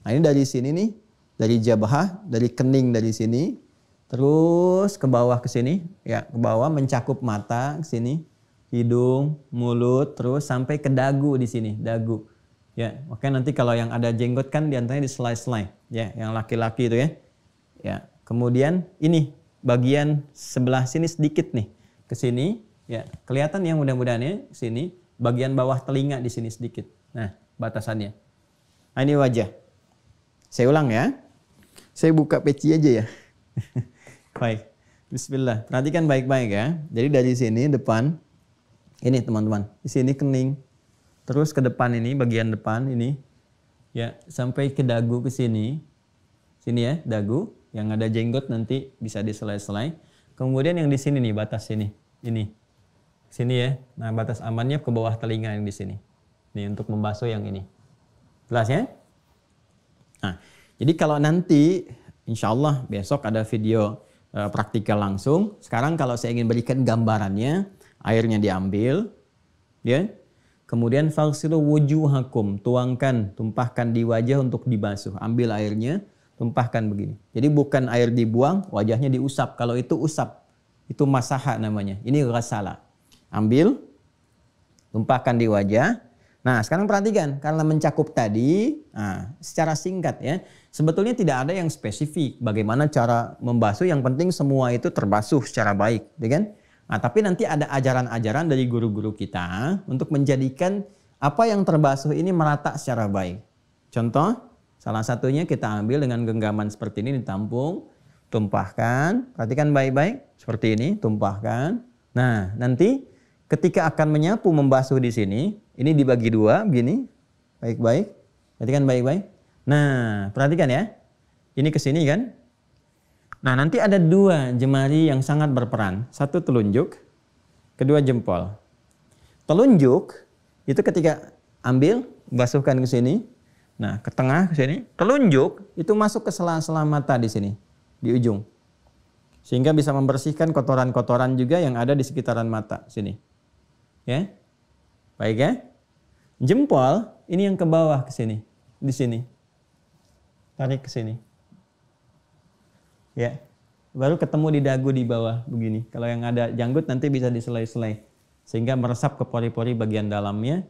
Nah, ini dari sini nih, dari jabhah, dari kening dari sini, terus ke bawah ke sini, ya, ke bawah mencakup mata ke sini, hidung, mulut, terus sampai ke dagu di sini, dagu. Ya, makanya nanti kalau yang ada jenggot kan diantaranya di selai-selai, ya, yang laki-laki itu ya. Ya, kemudian ini bagian sebelah sini sedikit nih ke sini. Ya, kelihatan yang mudah-mudahannya sini, bagian bawah telinga di sini sedikit. Nah, batasannya. Nah, ini wajah. Saya ulang ya. Saya buka peci aja ya. Baik. Bismillah. Perhatikan baik-baik ya. Jadi dari sini depan, ini teman-teman. Di sini kening. Terus ke depan ini, bagian depan ini. Ya, sampai ke dagu ke sini. Sini ya, dagu. Yang ada jenggot nanti bisa diselai-selai. Kemudian yang di sini nih, batas sini. Ini. Sini ya. Nah, batas amannya ke bawah telinga yang di sini. Nih untuk membasuh yang ini. Jelas ya? Nah, jadi kalau nanti insya Allah besok ada video praktikal langsung. Sekarang kalau saya ingin berikan gambarannya, airnya diambil, ya. Kemudian faghsilu wujuhakum, tuangkan, tumpahkan di wajah untuk dibasuh. Ambil airnya, tumpahkan begini. Jadi bukan air dibuang, wajahnya diusap. Kalau itu usap, itu masaha namanya. Ini ghasala. Ambil, tumpahkan di wajah. Nah, sekarang perhatikan, karena mencakup tadi, nah, secara singkat ya, sebetulnya tidak ada yang spesifik bagaimana cara membasuh, yang penting semua itu terbasuh secara baik, ya kan? Nah, tapi nanti ada ajaran-ajaran dari guru-guru kita untuk menjadikan apa yang terbasuh ini merata secara baik. Contoh, salah satunya kita ambil dengan genggaman seperti ini, ditampung, tumpahkan, perhatikan baik-baik, seperti ini, tumpahkan. Nah, nanti ketika akan menyapu membasuh di sini, ini dibagi dua begini. Baik-baik. Perhatikan baik-baik. Nah, perhatikan ya. Ini ke sini kan? Nah, nanti ada dua jemari yang sangat berperan. Satu telunjuk, kedua jempol. Telunjuk itu ketika ambil, basuhkan ke sini. Nah, ke tengah ke sini. Telunjuk itu masuk ke sela-sela mata di sini, di ujung. Sehingga bisa membersihkan kotoran-kotoran juga yang ada di sekitaran mata sini. Ya, baik ya. Jempol ini yang ke bawah ke sini, di sini. Tarik ke sini. Ya, baru ketemu di dagu di bawah begini. Kalau yang ada janggut nanti bisa diselai-selai, sehingga meresap ke pori-pori bagian dalamnya,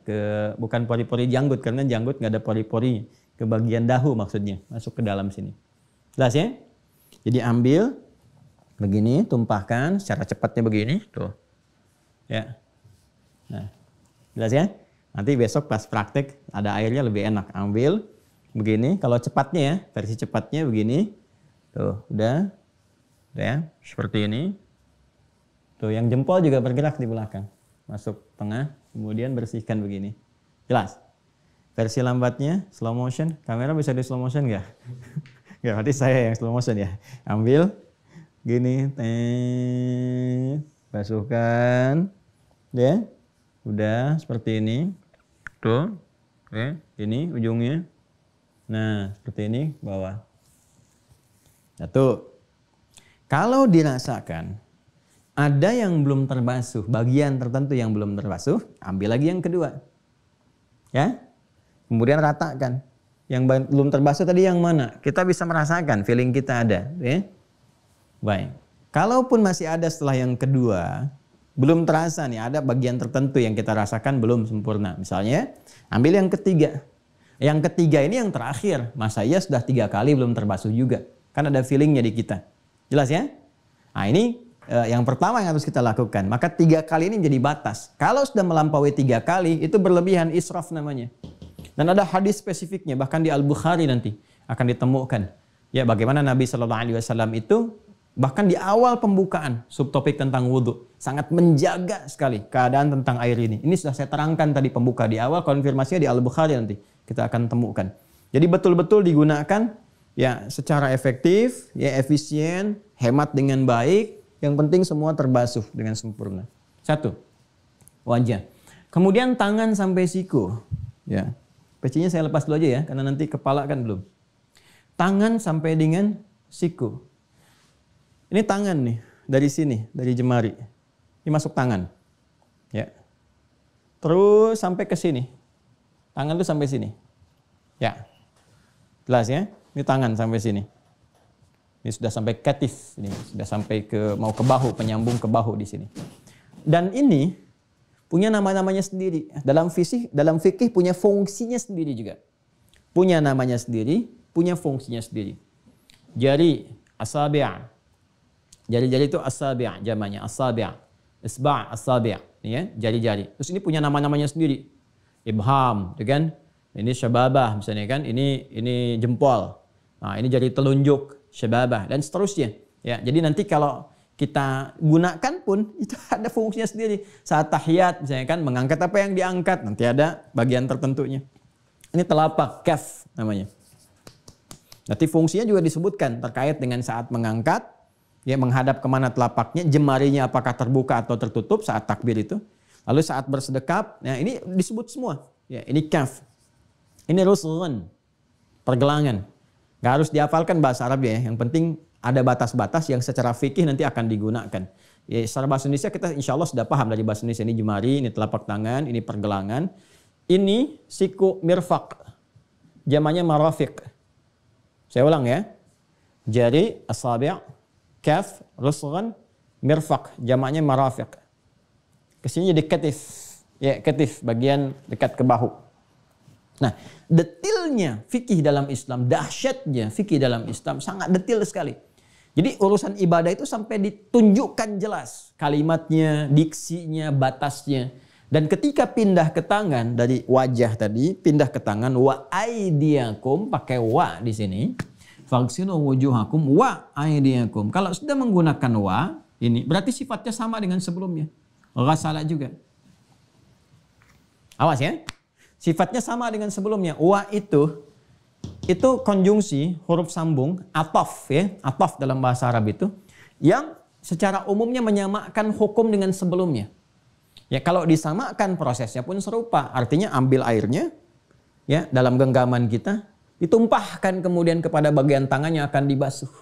bukan pori-pori janggut karena janggut nggak ada pori-pori, ke bagian dahu maksudnya, masuk ke dalam sini. Jelas ya? Jadi ambil begini, tumpahkan secara cepatnya begini, tuh. Ya. Nah, jelas ya? Nanti besok pas praktek ada airnya lebih enak. Ambil begini, kalau cepatnya ya, versi cepatnya begini. Tuh, udah ya, seperti ini. Tuh, yang jempol juga bergerak di belakang. Masuk tengah, kemudian bersihkan begini. Jelas? Versi lambatnya, slow motion. Kamera bisa di slow motion nggak? Nggak, berarti saya yang slow motion ya. Ambil, gini, basuhkan. Ya. Udah seperti ini. Tuh. Oke, ini ujungnya. Nah, seperti ini bawah. Satu. Kalau dirasakan ada yang belum terbasuh, bagian tertentu yang belum terbasuh, ambil lagi yang kedua. Ya. Kemudian ratakan. Yang belum terbasuh tadi yang mana? Kita bisa merasakan, feeling kita ada, ya. Baik. Kalaupun masih ada setelah yang kedua, Belum terasa nih, ada bagian tertentu yang kita rasakan belum sempurna. Misalnya, ambil yang ketiga. Yang ketiga ini yang terakhir. Masa iya sudah 3 kali belum terbasuh juga. Kan ada feelingnya di kita. Jelas ya? Nah ini yang pertama yang harus kita lakukan. Maka 3 kali ini menjadi batas. Kalau sudah melampaui 3 kali, itu berlebihan, israf namanya. Dan ada hadis spesifiknya, bahkan di Al-Bukhari nanti akan ditemukan. Ya, bagaimana Nabi SAW itu bahkan di awal pembukaan subtopik tentang wudhu sangat menjaga sekali keadaan tentang air ini. Ini sudah saya terangkan tadi pembuka di awal, konfirmasinya di Al-Bukhari nanti kita akan temukan. Jadi betul-betul digunakan ya secara efektif, ya efisien, hemat dengan baik. Yang penting semua terbasuh dengan sempurna. 1, wajah. Kemudian tangan sampai siku. Ya. Pecinya saya lepas dulu aja ya, karena nanti kepala kan belum. Tangan sampai dengan siku. Ini tangan nih, dari sini, dari jemari. Ini masuk tangan. Ya. Terus sampai ke sini. Tangan tuh sampai sini. Ya. Jelas ya? Ini tangan sampai sini. Ini sudah sampai katif, ini sudah sampai ke mau ke bahu, penyambung ke bahu di sini. Dan ini punya nama-namanya sendiri. Dalam fikih punya fungsinya sendiri juga. Punya namanya sendiri, punya fungsinya sendiri. Jari, asabi'. Jari-jari itu asabi', jamannya asabi'. Isba' asabi', ya, jari-jari. Terus ini punya nama-namanya sendiri. Ibham, gitu kan? Ini syababah misalnya kan, ini jempol. Nah, ini jari telunjuk, syababah dan seterusnya. Ya, jadi nanti kalau kita gunakan pun itu ada fungsinya sendiri. Saat tahiyat misalnya kan mengangkat apa yang diangkat, nanti ada bagian tertentunya. Ini telapak, kaf namanya. Nanti fungsinya juga disebutkan terkait dengan saat mengangkat, ya menghadap kemana telapaknya, jemarinya apakah terbuka atau tertutup saat takbir itu. Lalu saat bersedekap, nah ini disebut semua. Ya, ini kaf. Ini rusghun, pergelangan. Gak harus dihafalkan bahasa Arab ya, yang penting ada batas-batas yang secara fikih nanti akan digunakan. Ya, secara bahasa Indonesia kita insya Allah sudah paham dari bahasa Indonesia. Ini jemari, ini telapak tangan, ini pergelangan. Ini siku mirfaq. Jamannya marafiq. Saya ulang ya. Jari, asabi', kaf, rusghan, mirfaq. Jamannya marafiq. Kesini jadi ketif. Ya, ketif, bagian dekat ke bahu. Nah, detailnya fikih dalam Islam, dahsyatnya fikih dalam Islam sangat detail sekali. Jadi urusan ibadah itu sampai ditunjukkan jelas kalimatnya, diksinya, batasnya. Dan ketika pindah ke tangan dari wajah tadi, pindah ke tangan wa aidiakum, pakai wa di sini. Faghsilu wujuhakum wa aidiakum. Kalau sudah menggunakan wa, ini berarti sifatnya sama dengan sebelumnya. Ghasala juga. Awas ya. Sifatnya sama dengan sebelumnya. Wa itu konjungsi huruf sambung ataf ya, ataf dalam bahasa Arab itu yang secara umumnya menyamakan hukum dengan sebelumnya. Ya, kalau disamakan prosesnya pun serupa. Artinya ambil airnya ya dalam genggaman kita, ditumpahkan kemudian kepada bagian tangan yang akan dibasuh.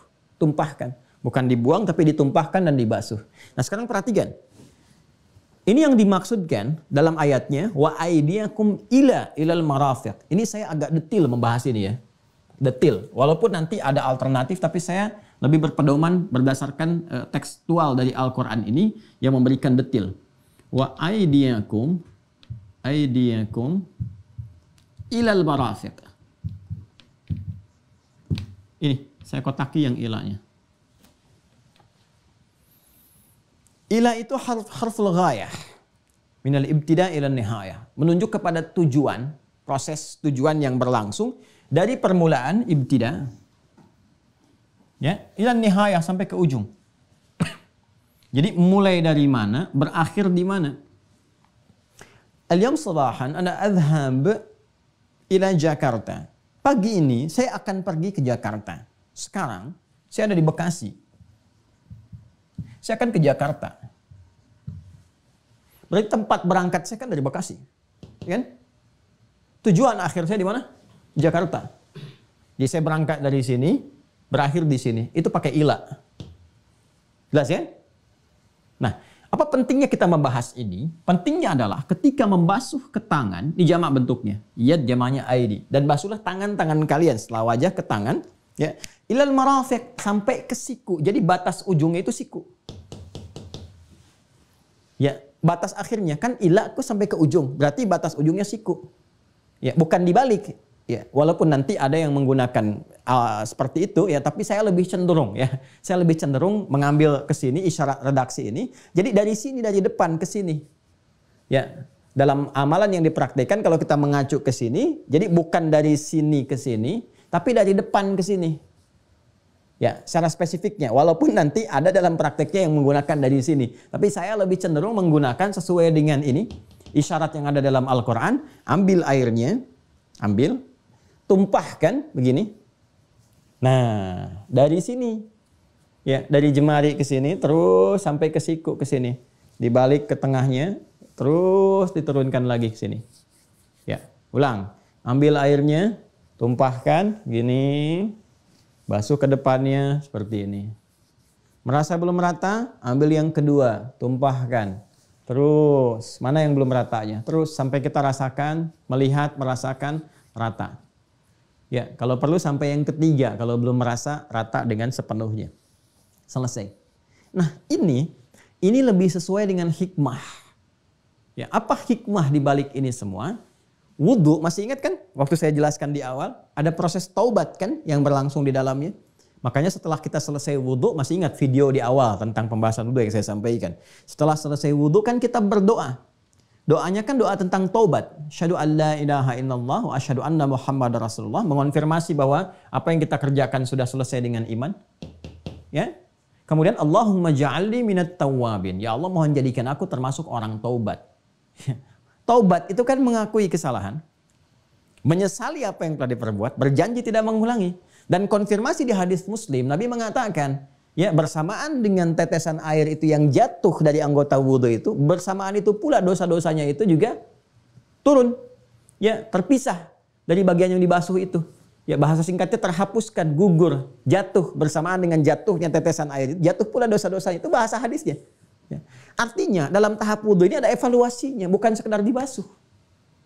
Tumpahkan, bukan dibuang tapi ditumpahkan dan dibasuh. Nah, sekarang perhatikan. Ini yang dimaksudkan dalam ayatnya wa aidiakum ilal marafiq. Ini saya agak detail membahas ini ya. Detail. Walaupun nanti ada alternatif tapi saya lebih berpedoman berdasarkan tekstual dari Al-Qur'an ini yang memberikan detail. Wa aidiakum ilal marafiq. Ini saya kotaki yang ilanya. Ila itu harful ghayah minal ibtida ila nihayah, menunjuk kepada tujuan, proses tujuan yang berlangsung dari permulaan ibtida ya ila nihayah sampai ke ujung. Jadi mulai dari mana, berakhir di mana. Al-yawm sabahan ana adhhab ila Jakarta. Pagi ini saya akan pergi ke Jakarta. Sekarang saya ada di Bekasi. Saya akan ke Jakarta. Berarti tempat berangkat saya kan dari Bekasi. Kan? Tujuan akhir saya di mana? Jakarta. Jadi saya berangkat dari sini, berakhir di sini. Itu pakai ila. Jelas ya? Nah, apa pentingnya kita membahas ini? Pentingnya adalah ketika membasuh ke tangan, di jamak bentuknya. Yad jamaknya aidi. Dan basuhlah tangan-tangan kalian setelah wajah ke tangan. Ya, ilal marafiq sampai ke siku. Jadi batas ujungnya itu siku. Ya, batas akhirnya kan ila aku sampai ke ujung, berarti batas ujungnya siku. Ya, bukan dibalik. Ya, walaupun nanti ada yang menggunakan seperti itu ya, tapi saya lebih cenderung ya. Saya lebih cenderung mengambil ke sini isyarat redaksi ini. Jadi dari sini, dari depan ke sini. Ya, dalam amalan yang dipraktikkan kalau kita mengacu ke sini, jadi bukan dari sini ke sini, tapi dari depan ke sini. Ya, secara spesifiknya. Walaupun nanti ada dalam prakteknya yang menggunakan dari sini. Tapi saya lebih cenderung menggunakan sesuai dengan ini. Isyarat yang ada dalam Al-Quran. Ambil airnya. Ambil. Tumpahkan. Begini. Nah, dari sini. Ya, dari jemari ke sini. Terus sampai ke siku ke sini. Dibalik ke tengahnya. Terus diturunkan lagi ke sini. Ya, ulang. Ambil airnya. Tumpahkan. Gini. Basuh ke depannya seperti ini. Merasa belum rata? Ambil yang kedua, tumpahkan. Terus, mana yang belum ratanya? Terus sampai kita rasakan, melihat, merasakan rata. Ya, kalau perlu sampai yang ketiga, kalau belum merasa rata dengan sepenuhnya. Selesai. Nah, ini lebih sesuai dengan hikmah. Ya, apa hikmah di balik ini semua? Wudhu, masih ingat kan? Waktu saya jelaskan di awal, ada proses taubat kan yang berlangsung di dalamnya. Makanya setelah kita selesai wudhu, masih ingat video di awal tentang pembahasan wudhu yang saya sampaikan. Setelah selesai wudhu kan kita berdoa. Doanya kan doa tentang taubat. Asyhadu an la ilaha illallah wa asyhadu anna Muhammadar Rasulullah. Mengonfirmasi bahwa apa yang kita kerjakan sudah selesai dengan iman. Ya. Kemudian Allahumma ja'alni minat tawwabin. Ya Allah, mohon jadikan aku termasuk orang taubat. Taubat itu kan mengakui kesalahan, menyesali apa yang telah diperbuat, berjanji tidak mengulangi. Dan konfirmasi di hadis Muslim, Nabi mengatakan, ya bersamaan dengan tetesan air itu yang jatuh dari anggota wudhu itu, bersamaan itu pula dosa-dosanya itu juga turun, ya terpisah dari bagian yang dibasuh itu. Ya bahasa singkatnya terhapuskan, gugur, jatuh bersamaan dengan jatuhnya tetesan air itu, jatuh pula dosa-dosanya. Itu bahasa hadisnya. Ya. Artinya dalam tahap wudhu ini ada evaluasinya, bukan sekedar dibasuh.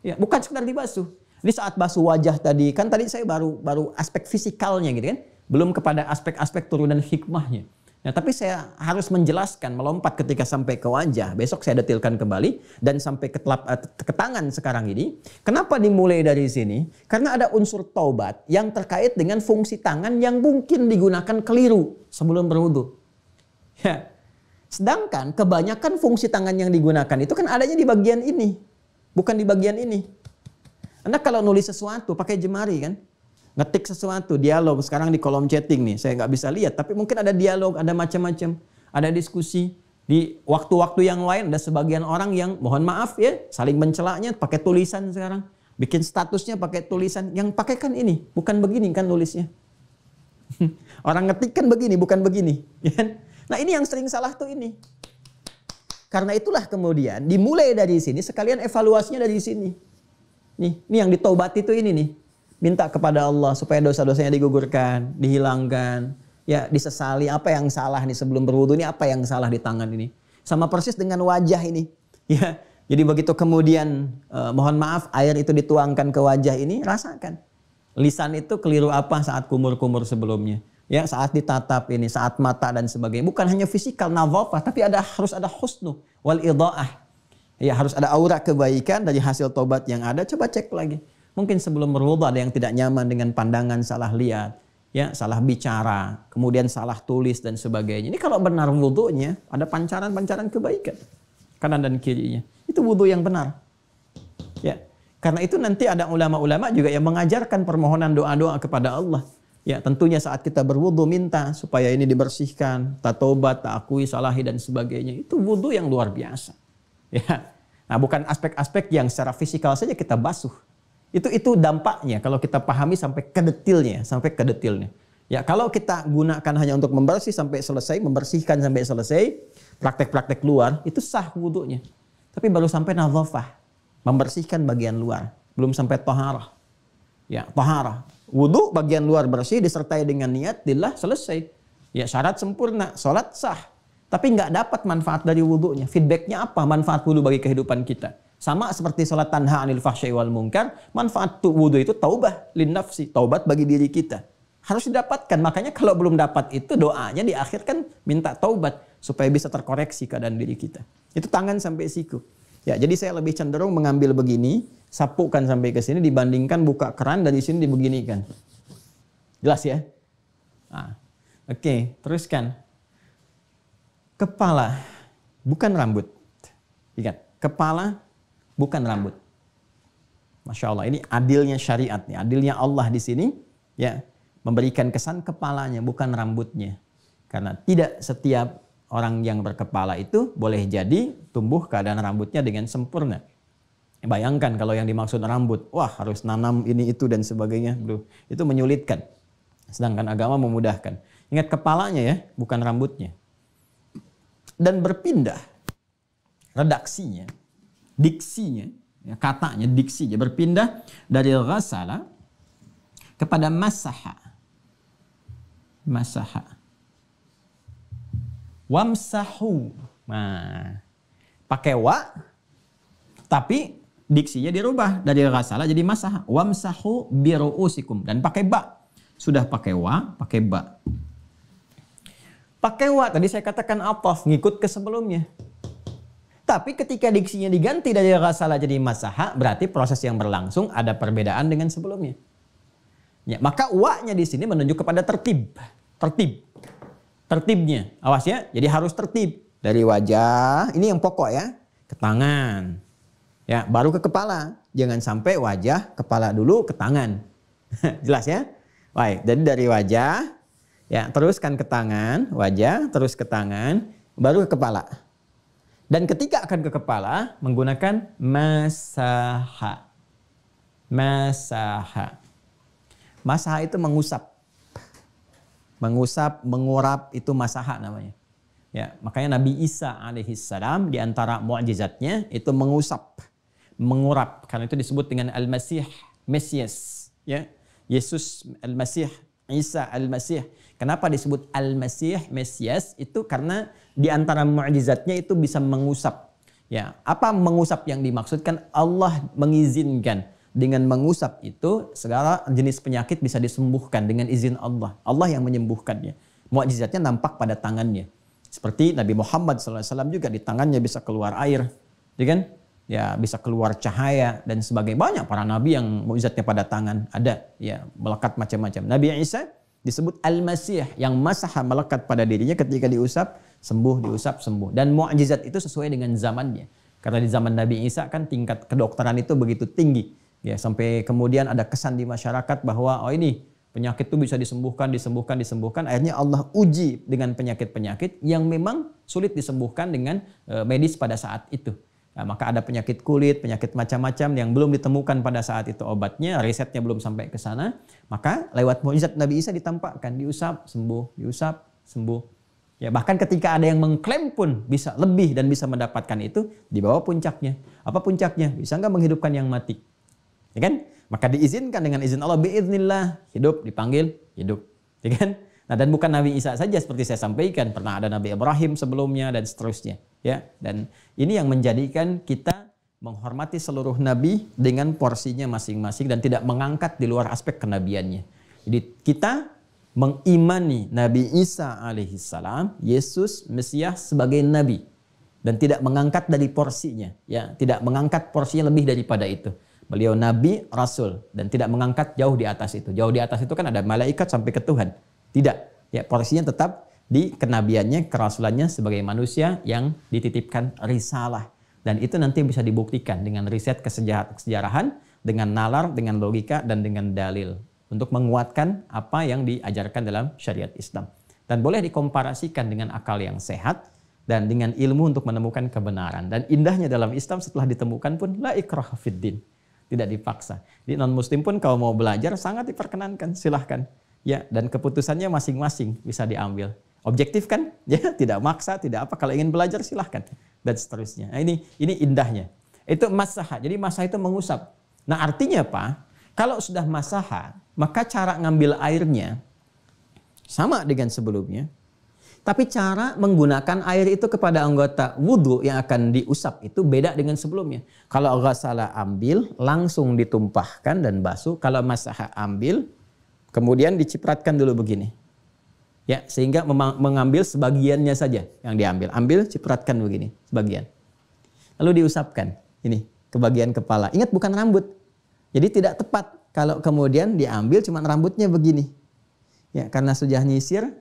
Ya, bukan sekedar dibasuh. Di saat basuh wajah tadi, kan tadi saya baru aspek fisikalnya gitu kan, belum kepada aspek-aspek turunan hikmahnya. Nah, tapi saya harus menjelaskan, melompat ketika sampai ke wajah. Besok saya detilkan kembali dan sampai ke tangan sekarang ini. Kenapa dimulai dari sini? Karena ada unsur taubat yang terkait dengan fungsi tangan yang mungkin digunakan keliru sebelum berwudhu. Ya. Sedangkan kebanyakan fungsi tangan yang digunakan itu kan adanya di bagian ini. Bukan di bagian ini. Anda kalau nulis sesuatu pakai jemari kan. Ngetik sesuatu, dialog. Sekarang di kolom chatting nih, saya nggak bisa lihat. Tapi mungkin ada dialog, ada macam-macam. Ada diskusi. Di waktu-waktu yang lain ada sebagian orang yang mohon maaf ya, saling mencelaknya pakai tulisan sekarang. Bikin statusnya pakai tulisan. Yang pakai kan ini, bukan begini kan nulisnya. Orang ngetik kan begini, bukan begini. Ya. Nah ini yang sering salah tuh ini. Karena itulah kemudian dimulai dari sini, sekalian evaluasinya dari sini. Nih yang ditaubati itu ini nih. Minta kepada Allah supaya dosa-dosanya digugurkan, dihilangkan. Ya disesali apa yang salah nih sebelum berwudu ini, apa yang salah di tangan ini. Sama persis dengan wajah ini. Ya, jadi begitu kemudian mohon maaf air itu dituangkan ke wajah ini, rasakan. Lisan itu keliru apa saat kumur-kumur sebelumnya. Ya, saat ditatap ini, saat mata dan sebagainya. Bukan hanya fisikal, nadhafah, tapi harus ada husnu wal idha'ah. Ya, harus ada aura kebaikan dari hasil taubat yang ada. Coba cek lagi. Mungkin sebelum berwudu ada yang tidak nyaman dengan pandangan, salah lihat, ya, salah bicara, kemudian salah tulis dan sebagainya. Ini kalau benar wudunya, ada pancaran-pancaran kebaikan kanan dan kirinya. Itu wudu yang benar. Ya, karena itu nanti ada ulama-ulama juga yang mengajarkan permohonan doa-doa kepada Allah. Ya tentunya saat kita berwudu minta supaya ini dibersihkan, tak taubat, tak akui, salahi dan sebagainya. Itu wudu yang luar biasa. Ya. Nah bukan aspek-aspek yang secara fisikal saja kita basuh. Itu dampaknya kalau kita pahami sampai ke detailnya. Ya kalau kita gunakan hanya untuk membersih sampai selesai, membersihkan sampai selesai, praktek-praktek luar, itu sah wudunya. Tapi baru sampai nadhafah, membersihkan bagian luar, belum sampai taharah. Ya, taharah. Wudu bagian luar bersih disertai dengan niat, dillah selesai. Ya syarat sempurna, sholat sah. Tapi nggak dapat manfaat dari wudunya. Feedbacknya apa? Manfaat wudu bagi kehidupan kita. Sama seperti sholat tanha anil fahsyai wal munkar. Manfaat wudu itu taubah lin nafsi. Taubat bagi diri kita. Harus didapatkan. Makanya kalau belum dapat itu doanya diakhirkan minta taubat. supaya bisa terkoreksi keadaan diri kita. Itu tangan sampai siku. Ya, jadi saya lebih cenderung mengambil begini, sapukan sampai ke sini dibandingkan buka keran dari sini dibeginikan. Jelas ya? Nah, oke, teruskan. Kepala, bukan rambut. Ingat, kepala bukan rambut. Masya Allah, ini adilnya syariat nih, adilnya Allah di sini, ya, memberikan kesan kepalanya bukan rambutnya. Karena tidak setiap orang yang berkepala itu boleh jadi tumbuh keadaan rambutnya dengan sempurna. Bayangkan kalau yang dimaksud rambut, wah harus nanam ini itu dan sebagainya, bro. Itu menyulitkan. Sedangkan agama memudahkan. Ingat kepalanya ya, bukan rambutnya. Dan berpindah redaksinya, diksinya, ya, katanya, diksinya berpindah dari ghasala kepada masaha. Masaha. Wamsahu. Nah, pakai wa, tapi diksinya dirubah dari ghasala jadi masaha. Wamsahu biru'usikum. Dan pakai ba. Sudah pakai wa, pakai ba. Pakai wa, tadi saya katakan ataf, ngikut ke sebelumnya. Tapi ketika diksinya diganti dari ghasala jadi masaha, berarti proses yang berlangsung ada perbedaan dengan sebelumnya. Ya, maka wa-nya di sini menunjuk kepada tertib. Tertibnya, awas ya, jadi harus tertib. Dari wajah, ini yang pokok ya, ke tangan. Ya, baru ke kepala. Jangan sampai wajah, kepala dulu, ke tangan. Jelas ya? Baik, jadi dari wajah, ya, teruskan ke tangan, wajah, terus ke tangan, baru ke kepala. Dan ketika akan ke kepala, menggunakan masaha. Masaha. Masaha itu mengusap. Mengusap, mengurap, itu masaha namanya. Ya, makanya Nabi Isa alaihissalam di antara mu'jizatnya itu mengusap, mengurap. Karena itu disebut dengan Al-Masih, Mesias. Ya, Yesus Al-Masih, Isa Al-Masih. Kenapa disebut Al-Masih, Mesias? Itu karena di antara mukjizatnya itu bisa mengusap. Ya, apa mengusap yang dimaksudkan? Allah mengizinkan dengan mengusap itu segala jenis penyakit bisa disembuhkan dengan izin Allah. Allah yang menyembuhkannya. Mukjizatnya nampak pada tangannya. Seperti Nabi Muhammad SAW juga di tangannya bisa keluar air, ya kan? Ya, bisa keluar cahaya dan sebagainya. Banyak para nabi yang mukjizatnya pada tangan ada, ya, melekat macam-macam. Nabi Isa disebut Al-Masih yang masaha melekat pada dirinya ketika diusap sembuh, diusap sembuh. Dan mukjizat itu sesuai dengan zamannya. Karena di zaman Nabi Isa kan tingkat kedokteran itu begitu tinggi. Ya, sampai kemudian ada kesan di masyarakat bahwa oh ini penyakit itu bisa disembuhkan. Akhirnya Allah uji dengan penyakit-penyakit yang memang sulit disembuhkan dengan medis pada saat itu. Nah, maka ada penyakit kulit, penyakit macam-macam yang belum ditemukan pada saat itu obatnya, risetnya belum sampai ke sana. Maka lewat mukjizat Nabi Isa ditampakkan, diusap, sembuh, diusap, sembuh. Ya, bahkan ketika ada yang mengklaim pun bisa lebih dan bisa mendapatkan itu, di bawah puncaknya. Apa puncaknya? Bisa nggak menghidupkan yang mati? Ya kan? Maka diizinkan dengan izin Allah, biiznillah, hidup, dipanggil, hidup. Ya kan? Nah, dan bukan Nabi Isa saja seperti saya sampaikan, pernah ada Nabi Ibrahim sebelumnya dan seterusnya. Ya, dan ini yang menjadikan kita menghormati seluruh nabi dengan porsinya masing-masing dan tidak mengangkat di luar aspek kenabiannya. Jadi kita mengimani Nabi Isa alaihissalam, Yesus Mesias sebagai nabi dan tidak mengangkat dari porsinya, ya, tidak mengangkat porsinya lebih daripada itu. Beliau nabi, rasul dan tidak mengangkat jauh di atas itu. Jauh di atas itu kan ada malaikat sampai ke Tuhan. Tidak, ya, porsinya tetap di kenabiannya, kerasulannya sebagai manusia yang dititipkan risalah. Dan itu nanti bisa dibuktikan dengan riset kesejarahan, dengan nalar, dengan logika, dan dengan dalil. Untuk menguatkan apa yang diajarkan dalam syariat Islam. Dan boleh dikomparasikan dengan akal yang sehat, dan dengan ilmu untuk menemukan kebenaran. Dan indahnya dalam Islam setelah ditemukan pun, la ikraha fiddin. Tidak dipaksa. Jadi non-muslim pun kalau mau belajar sangat diperkenankan, silahkan. Ya, dan keputusannya masing-masing bisa diambil. Objektif kan? Ya, tidak maksa, tidak apa. Kalau ingin belajar silahkan dan seterusnya. Nah, ini indahnya. Itu masaha. Jadi masaha itu mengusap. Nah, artinya apa? Kalau sudah masaha, maka cara ngambil airnya sama dengan sebelumnya. Tapi cara menggunakan air itu kepada anggota wudhu yang akan diusap itu beda dengan sebelumnya. Kalau ghasala ambil, langsung ditumpahkan dan basuh. Kalau masaha ambil, kemudian dicipratkan dulu begini. Ya, sehingga mengambil sebagiannya saja yang diambil. Ambil, cipratkan begini, sebagian. Lalu diusapkan, ini, ke bagian kepala. Ingat bukan rambut. Jadi tidak tepat kalau kemudian diambil cuma rambutnya begini. Ya, karena sudah nyisir,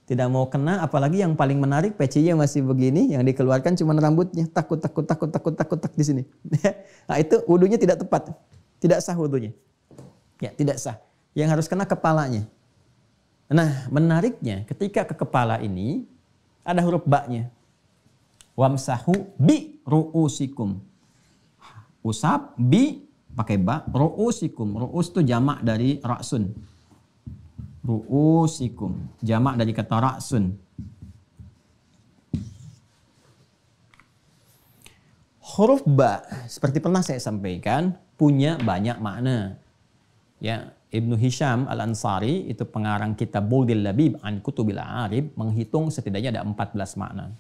tidak mau kena, apalagi yang paling menarik pecinya masih begini, yang dikeluarkan cuma rambutnya. Takut di sini. Nah, itu wudunya tidak tepat. Tidak sah wudunya. Ya, tidak sah. Yang harus kena kepalanya. Nah, menariknya ketika ke kepala ini ada huruf ba-nya. Wamsahu bi ru'usikum. Usap bi pakai ba, ru'usikum. Ru'us itu jamak dari ra'sun. Ru'usikum, jamak dari kata ra'sun. Huruf ba seperti pernah saya sampaikan punya banyak makna. Ya, Ibnu Hisham Al-Ansari itu pengarang kitab Buldil Labib an Kutubil Arib menghitung setidaknya ada 14 makna.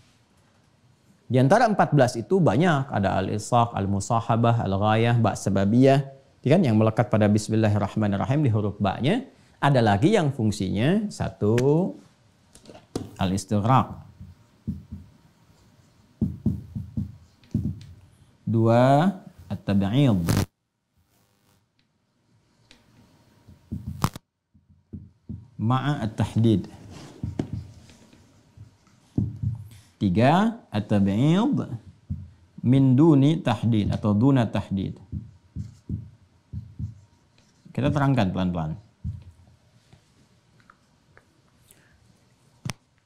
Di antara 14 itu banyak, ada al-isaq, al-musahabah, al-ghayah, ba' sababiyah, kan yang melekat pada bismillahirrahmanirrahim di huruf ba-nya. Ada lagi yang fungsinya satu al-istighraq. Dua at-tab'id. Ma'a at-tahdid. 3 at-tab'id min duni tahdid atau duna tahdid. Kita terangkan pelan-pelan.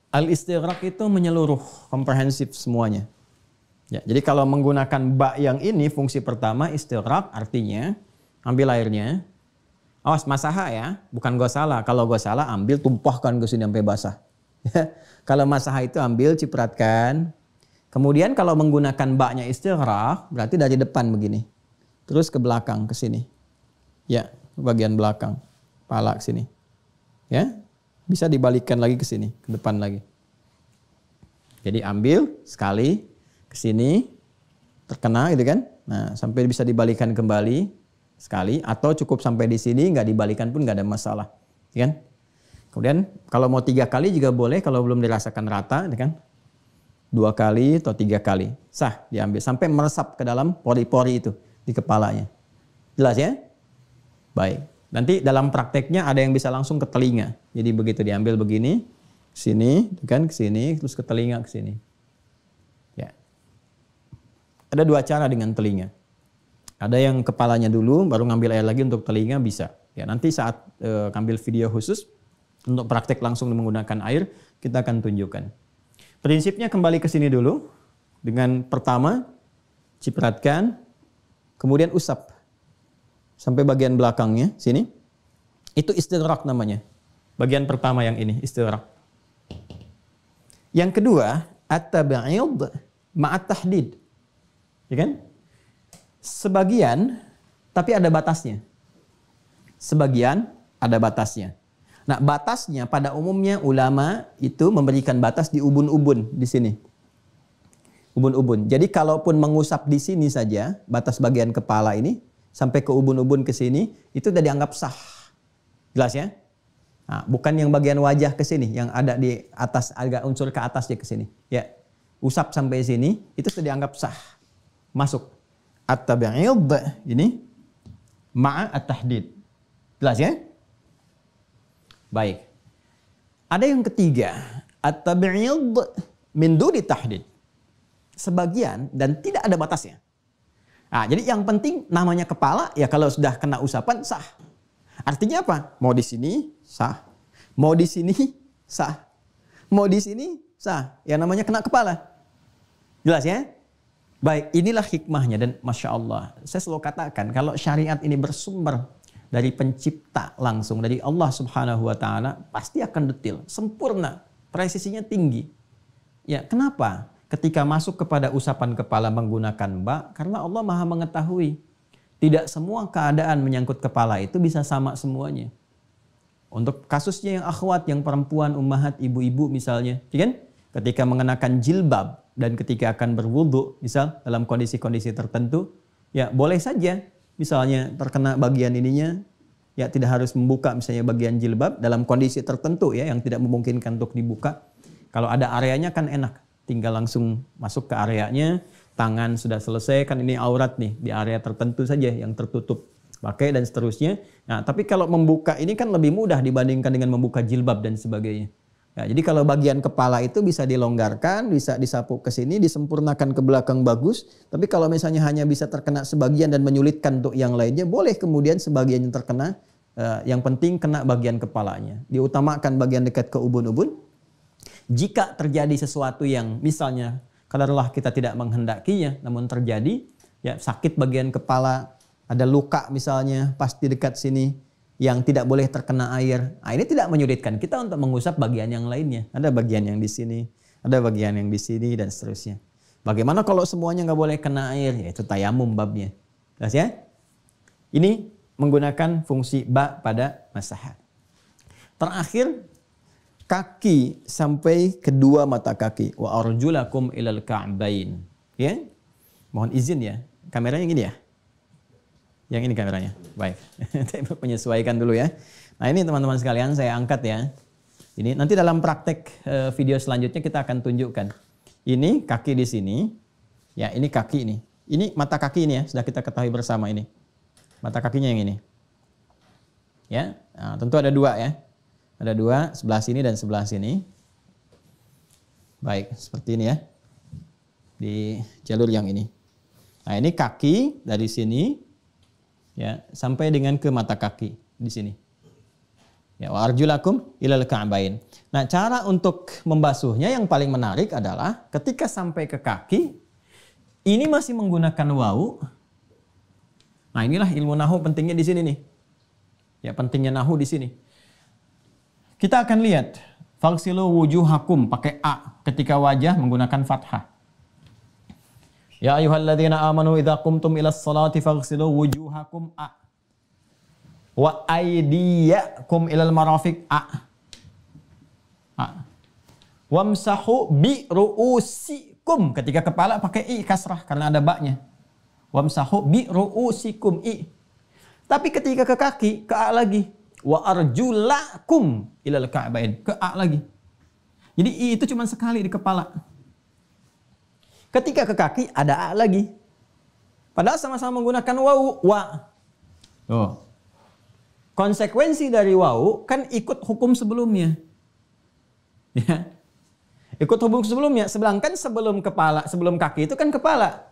Al-istighraq itu menyeluruh, komprehensif semuanya. Ya, jadi kalau menggunakan ba yang ini fungsi pertama istighraq artinya ambil airnya. Awas masaha ya, bukan gosala. Kalau gosala ambil tumpahkan ke sini sampai basah. Kalau masaha itu ambil cipratkan. Kemudian kalau menggunakan ba-nya istighraq berarti dari depan begini. Terus ke belakang ke sini. Ya, bagian belakang. Pala ke sini. Ya. Bisa dibalikkan lagi ke sini, ke depan lagi. Jadi ambil sekali ke sini terkena gitu kan. Nah, sampai bisa dibalikkan kembali sekali atau cukup sampai di sini nggak dibalikan pun nggak ada masalah, ya kan? Kemudian kalau mau 3 kali juga boleh kalau belum dirasakan rata, ya kan? 2 kali atau 3 kali sah diambil sampai meresap ke dalam pori-pori itu di kepalanya. Jelas ya? Baik. Nanti dalam prakteknya ada yang bisa langsung ke telinga. Jadi begitu diambil begini, sini, kan ke sini, terus ke telinga ke sini. Ya. Ada 2 cara dengan telinga. Ada yang kepalanya dulu, baru ngambil air lagi untuk telinga bisa. Ya, nanti saat ambil video khusus untuk praktek langsung menggunakan air, kita akan tunjukkan. Prinsipnya kembali ke sini dulu. Dengan pertama, cipratkan, kemudian usap. Sampai bagian belakangnya, sini. Itu istighraq namanya. Bagian pertama yang ini, istighraq. Yang kedua, at-tab'id ma'at tahdid. Ya kan? Sebagian, tapi ada batasnya. Sebagian ada batasnya. Nah, batasnya pada umumnya ulama itu memberikan batas di ubun-ubun di sini. Ubun-ubun. Jadi kalaupun mengusap di sini saja, batas bagian kepala ini sampai ke ubun-ubun ke sini, itu sudah dianggap sah. Jelas ya? Nah, bukan yang bagian wajah ke sini, yang ada di atas, agak unsur ke atas dia ke sini. Ya, usap sampai sini, itu sudah dianggap sah. Masuk. At-tab'id ini ma'a at-tahdid. Jelas ya? Baik. Ada yang ketiga, at-tab'id min duni tahdid. Sebagian dan tidak ada batasnya. Nah, jadi yang penting namanya kepala ya kalau sudah kena usapan sah. Artinya apa? Mau di sini sah. Mau di sini sah. Mau di sini sah. Ya namanya kena kepala. Jelas ya? Baik, inilah hikmahnya dan Masya Allah. Saya selalu katakan kalau syariat ini bersumber dari pencipta langsung, dari Allah Subhanahu wa Ta'ala, pasti akan detail, sempurna, presisinya tinggi. Ya, kenapa? Ketika masuk kepada usapan kepala menggunakan ba, karena Allah Maha mengetahui. Tidak semua keadaan menyangkut kepala itu bisa sama semuanya. Untuk kasusnya yang akhwat, yang perempuan, ummahat, ibu-ibu misalnya, ya kan? Ketika mengenakan jilbab dan ketika akan berwudu, misal dalam kondisi-kondisi tertentu, ya boleh saja misalnya terkena bagian ininya, ya tidak harus membuka misalnya bagian jilbab dalam kondisi tertentu ya yang tidak memungkinkan untuk dibuka. Kalau ada areanya kan enak, tinggal langsung masuk ke areanya, tangan sudah selesai, kan ini aurat nih di area tertentu saja yang tertutup, pakai dan seterusnya. Nah, tapi kalau membuka ini kan lebih mudah dibandingkan dengan membuka jilbab dan sebagainya. Ya, jadi kalau bagian kepala itu bisa dilonggarkan, bisa disapu ke sini, disempurnakan ke belakang bagus. Tapi kalau misalnya hanya bisa terkena sebagian dan menyulitkan untuk yang lainnya, boleh kemudian sebagian yang terkena. Yang penting kena bagian kepalanya. Diutamakan bagian dekat ke ubun-ubun. Jika terjadi sesuatu yang misalnya kadarullah kita tidak menghendakinya, namun terjadi, ya sakit bagian kepala, ada luka misalnya pas di dekat sini, yang tidak boleh terkena air. Nah, ini tidak menyulitkan kita untuk mengusap bagian yang lainnya. Ada bagian yang di sini, ada bagian yang di sini dan seterusnya. Bagaimana kalau semuanya nggak boleh kena air? Ya itu tayamum babnya. Jelas ya? Ini menggunakan fungsi ba pada masahat. Terakhir, kaki sampai kedua mata kaki. Wa arjulakum ilal ka'bain. Ya? Mohon izin ya. Kameranya gini ya. Yang ini kameranya. Baik. Menyesuaikan dulu ya. Nah ini teman-teman sekalian saya angkat ya. Ini nanti dalam praktek video selanjutnya kita akan tunjukkan. Ini kaki di sini. Ya ini kaki ini. Ini mata kaki ini ya. Sudah kita ketahui bersama ini. Mata kakinya yang ini. Ya. Nah, tentu ada dua ya. Ada dua. Sebelah sini dan sebelah sini. Baik. Seperti ini ya. Di jalur yang ini. Nah ini kaki dari sini. Ya, sampai dengan ke mata kaki di sini. Ya, wa arjulakum ilal ka'bain. Nah, cara untuk membasuhnya yang paling menarik adalah ketika sampai ke kaki, ini masih menggunakan wau. Nah, inilah ilmu nahu pentingnya di sini nih. Ya, pentingnya nahu di sini. Kita akan lihat faghsilu wujuhakum pakai a ketika wajah menggunakan fathah. Ya ayyuhalladzina amanu idza qumtum ilas salati faghsilu wujuhakum a. Wa aydiyakum ilal marafiq a. Wamsahu bi ru'usikum ketika kepala pakai i kasrah karena ada ba-nya. Wamsahu bi ru'usikum i. Tapi ketika ke kaki ke a lagi. Wa arjulakum ilal ka'bain ke a lagi. Jadi i itu cuma sekali di kepala. Ketika ke kaki ada a lagi. Padahal sama-sama menggunakan wau, wa. Tuh. Konsekuensi dari wau kan ikut hukum sebelumnya. Ya. Ikut hukum sebelumnya. Sedangkan sebelum kepala, sebelum kaki itu kan kepala.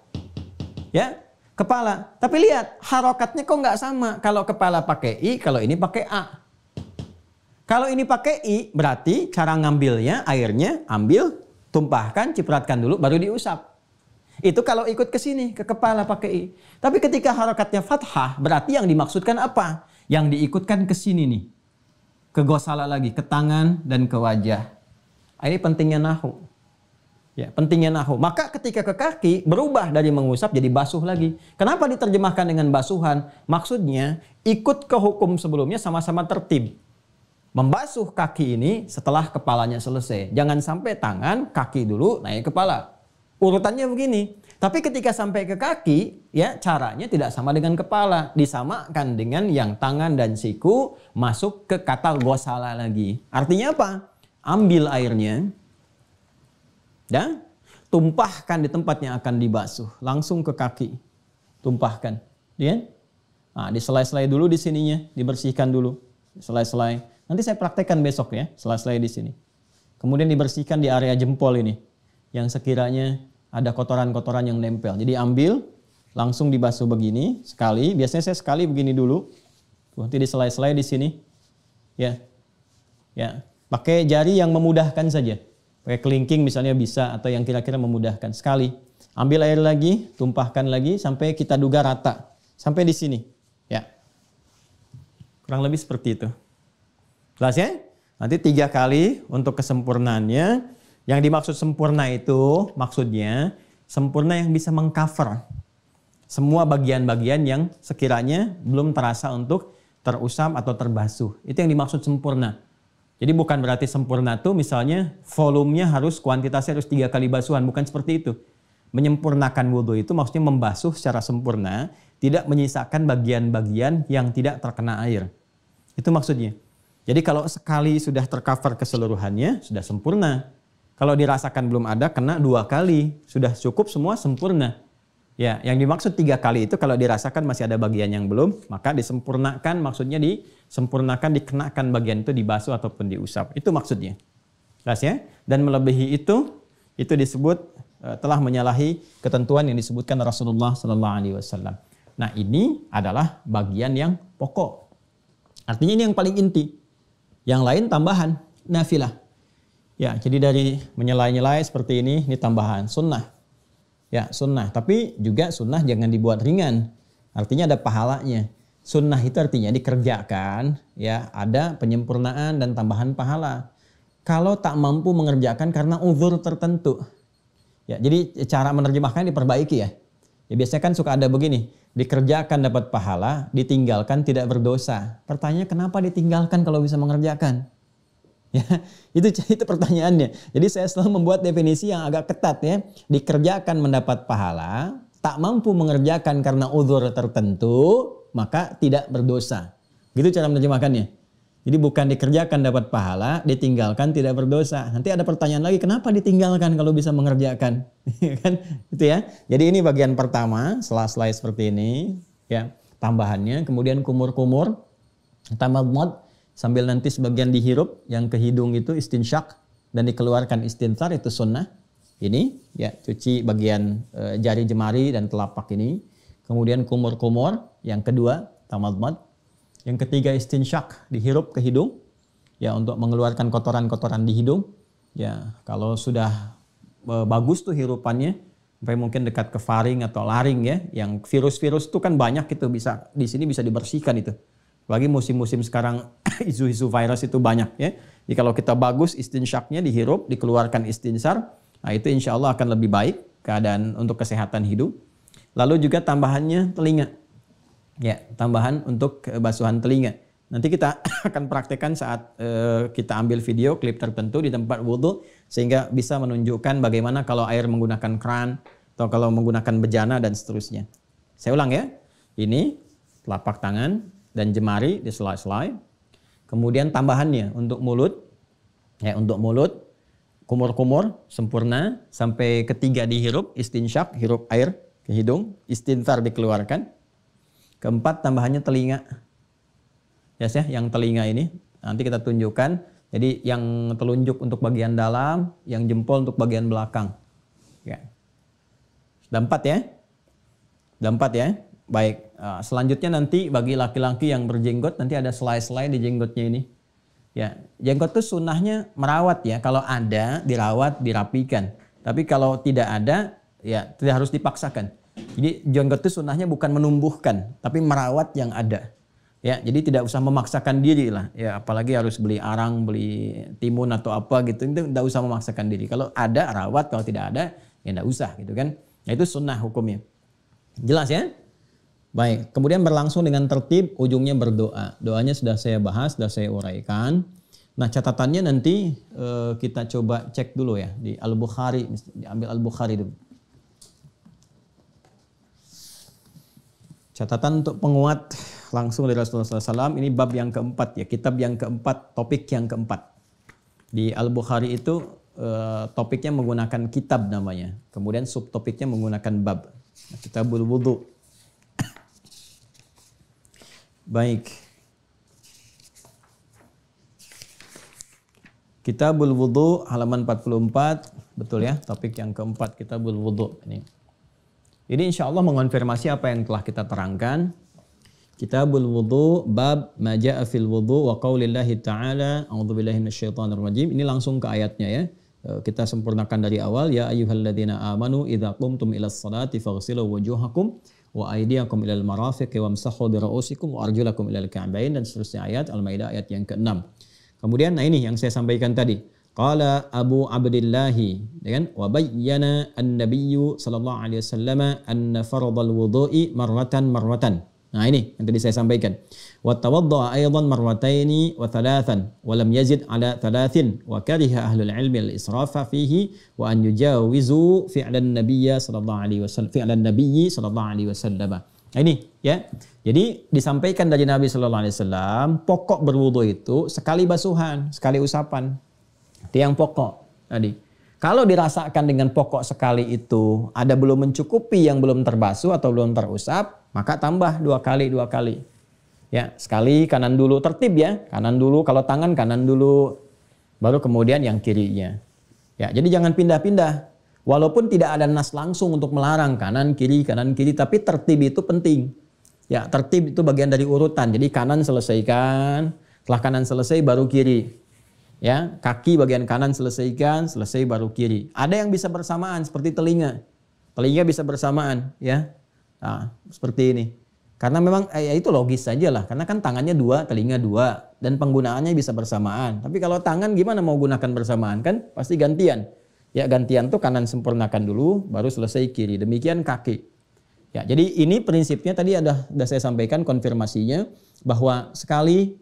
Ya, kepala. Tapi lihat, harokatnya kok nggak sama. Kalau kepala pakai i, kalau ini pakai a. Kalau ini pakai i, berarti cara ngambilnya, airnya ambil, tumpahkan, cipratkan dulu, baru diusap. Itu kalau ikut ke sini, ke kepala pakai i. Tapi ketika harokatnya fathah, berarti yang dimaksudkan apa? Yang diikutkan ke sini nih. Ke gosala lagi, ke tangan dan ke wajah. Ini pentingnya nahu. Ya, pentingnya nahu. Maka ketika ke kaki, berubah dari mengusap jadi basuh lagi. Kenapa diterjemahkan dengan basuhan? Maksudnya, ikut ke hukum sebelumnya sama-sama tertib. Membasuh kaki ini setelah kepalanya selesai. Jangan sampai tangan, kaki dulu, naik kepala. Urutannya begini. Tapi ketika sampai ke kaki, ya caranya tidak sama dengan kepala. Disamakan dengan yang tangan dan siku masuk ke kata gosala lagi. Artinya apa? Ambil airnya dan tumpahkan di tempat yang akan dibasuh. Langsung ke kaki. Tumpahkan. Ya? Nah, diselai-selai dulu di sininya. Dibersihkan dulu. Selai-selai. Nanti saya praktekkan besok ya. Selai-selai di sini. Kemudian dibersihkan di area jempol ini. Yang sekiranya ada kotoran-kotoran yang nempel. Jadi ambil, langsung dibasuh begini sekali. Biasanya saya sekali begini dulu. Nanti diselai-selai di sini. Ya, ya. Pakai jari yang memudahkan saja. Pakai kelingking misalnya bisa atau yang kira-kira memudahkan. Sekali. Ambil air lagi, tumpahkan lagi sampai kita duga rata. Sampai di sini. Ya. Kurang lebih seperti itu. Jelas ya? Nanti 3 kali untuk kesempurnaannya. Yang dimaksud sempurna itu maksudnya sempurna yang bisa mengcover semua bagian-bagian yang sekiranya belum terasa untuk terusap atau terbasuh. Itu yang dimaksud sempurna. Jadi bukan berarti sempurna itu misalnya volumenya harus, kuantitasnya harus 3 kali basuhan. Bukan seperti itu. Menyempurnakan wudhu itu maksudnya membasuh secara sempurna, tidak menyisakan bagian-bagian yang tidak terkena air. Itu maksudnya. Jadi kalau sekali sudah tercover keseluruhannya, sudah sempurna. Kalau dirasakan belum ada, kena 2 kali. Sudah cukup semua sempurna. Ya, yang dimaksud 3 kali itu kalau dirasakan masih ada bagian yang belum, maka disempurnakan, maksudnya disempurnakan, dikenakan bagian itu dibasuh ataupun diusap. Itu maksudnya. Jelas ya? Dan melebihi itu disebut telah menyalahi ketentuan yang disebutkan Rasulullah Sallallahu Alaihi Wasallam. Nah, ini adalah bagian yang pokok. Artinya ini yang paling inti. Yang lain tambahan, nafilah. Ya, jadi dari menyela-nyelai seperti ini tambahan, sunnah. Ya, sunnah. Tapi juga sunnah jangan dibuat ringan. Artinya ada pahalanya. Sunnah itu artinya dikerjakan, ya, ada penyempurnaan dan tambahan pahala. Kalau tak mampu mengerjakan karena uzur tertentu. Ya, jadi cara menerjemahkan diperbaiki ya. Ya biasanya kan suka ada begini, dikerjakan dapat pahala, ditinggalkan tidak berdosa. Pertanyaannya kenapa ditinggalkan kalau bisa mengerjakan? Ya, itu pertanyaannya. Jadi saya selalu membuat definisi yang agak ketat ya. Dikerjakan mendapat pahala, tak mampu mengerjakan karena uzur tertentu, maka tidak berdosa. Gitu cara menerjemahkannya. Jadi bukan dikerjakan dapat pahala, ditinggalkan tidak berdosa. Nanti ada pertanyaan lagi, kenapa ditinggalkan kalau bisa mengerjakan? Kan itu ya. Jadi ini bagian pertama, sela-sela seperti ini, ya. Tambahannya, kemudian kumur-kumur, tamadmad, sambil nanti sebagian dihirup, yang ke hidung itu istinsyak dan dikeluarkan istinthar, itu sunnah. Ini ya, cuci bagian jari jemari dan telapak ini. Kemudian kumur-kumur, yang kedua tamadmad. Yang ketiga istinsyak, dihirup ke hidung ya untuk mengeluarkan kotoran-kotoran di hidung. Ya, kalau sudah bagus tuh hirupannya sampai mungkin dekat ke faring atau laring ya, yang virus-virus itu kan banyak itu bisa di sini bisa dibersihkan itu. Apalagi musim-musim sekarang isu-isu virus itu banyak ya. Jadi kalau kita bagus istinsyaknya dihirup, dikeluarkan istinsar, nah itu insya Allah akan lebih baik keadaan untuk kesehatan hidung. Lalu juga tambahannya telinga. Ya, tambahan untuk basuhan telinga. Nanti kita akan praktekkan saat kita ambil video klip tertentu di tempat wudhu sehingga bisa menunjukkan bagaimana kalau air menggunakan keran atau kalau menggunakan bejana dan seterusnya. Saya ulang ya. Ini telapak tangan dan jemari diselai-selai. Kemudian tambahannya untuk mulut. Ya, untuk mulut kumur-kumur sempurna sampai ketiga dihirup istinsyak, hirup air ke hidung, istinthar dikeluarkan. Keempat tambahannya telinga. Yes, ya, yang telinga ini nanti kita tunjukkan. Jadi yang telunjuk untuk bagian dalam, yang jempol untuk bagian belakang. Ya. Sudah 4 ya? Sudah 4 ya? Baik. Selanjutnya nanti bagi laki-laki yang berjenggot nanti ada selai-selai di jenggotnya ini. Ya, jenggot itu sunnahnya merawat ya. Kalau ada dirawat, dirapikan. Tapi kalau tidak ada ya tidak harus dipaksakan. Jadi jenggot itu sunnahnya bukan menumbuhkan, tapi merawat yang ada. Ya, jadi tidak usah memaksakan diri lah. Ya, apalagi harus beli arang, beli timun atau apa gitu. Itu tidak usah memaksakan diri. Kalau ada rawat, kalau tidak ada ya tidak usah gitu kan. Nah, itu sunnah hukumnya. Jelas ya? Baik. Kemudian berlangsung dengan tertib, ujungnya berdoa. Doanya sudah saya bahas, sudah saya uraikan. Nah, catatannya nanti kita coba cek dulu ya di Al-Bukhari. Diambil Al-Bukhari dulu. Catatan untuk penguat langsung dari Rasulullah SAW, ini bab yang keempat ya, kitab yang keempat, topik yang keempat. Di Al-Bukhari itu topiknya menggunakan kitab namanya, kemudian subtopiknya menggunakan bab. Kitabul Wudhu. Baik. Kitabul Wudhu halaman 44, betul ya, topik yang keempat, Kitabul Wudhu ini. Ini insya Allah mengonfirmasi apa yang telah kita terangkan. Kitabul Wudhu bab ma ja'a fil wudhu wa qaulillahi ta'ala a'udzubillahi minasyaitonir rajim. Ini langsung ke ayatnya ya. Kita sempurnakan dari awal, ya ayyuhalladzina amanu idza qumtum ilas salati faghsilu wujuhakum wa aydiyakum ilal marafiqi wamsahu bi ra'usikum wa arjulakum ilal ka'bayn, dan seterusnya ayat Al-Maidah ayat yang ke-6. Kemudian nah ini yang saya sampaikan tadi. Qala Abu Abdillahi, kan? Wa bayyana an-nabiyyu sallallahu alaihi wasallam anna fardal wudu'i marratan. Nah ini yang tadi saya sampaikan. Wa tawadda'a aidan marrataini wa thalathan wa lam yazid ala thalathin wa kariha ahlul ilmi al-israfa fihi wa an yujawizu fi'lan nabiyyi sallallahu alaihi wasallam. Nah Nah ini ya. Jadi disampaikan dari Nabi Shallallahu Alaihi Wasallam, pokok berwudu itu sekali basuhan, sekali usapan. Itu yang pokok tadi. Kalau dirasakan dengan pokok sekali itu ada belum mencukupi yang belum terbasuh atau belum terusap, maka tambah 2 kali. Ya, sekali kanan dulu, tertib ya. Kanan dulu, kalau tangan kanan dulu, baru kemudian yang kirinya. Ya, jadi jangan pindah-pindah. Walaupun tidak ada nas langsung untuk melarang kanan kiri, tapi tertib itu penting. Ya, tertib itu bagian dari urutan. Jadi kanan selesaikan, setelah kanan selesai baru kiri. Ya, kaki bagian kanan selesaikan, selesai baru kiri. Ada yang bisa bersamaan seperti telinga. Telinga bisa bersamaan, ya. Nah, seperti ini. Karena memang ya itu logis saja lah. Karena kan tangannya 2, telinga 2 dan penggunaannya bisa bersamaan. Tapi kalau tangan gimana mau gunakan bersamaan kan? Pasti gantian. Ya, gantian tuh kanan sempurnakan dulu, baru selesai kiri. Demikian kaki. Ya, jadi ini prinsipnya tadi sudah saya sampaikan konfirmasinya bahwa sekali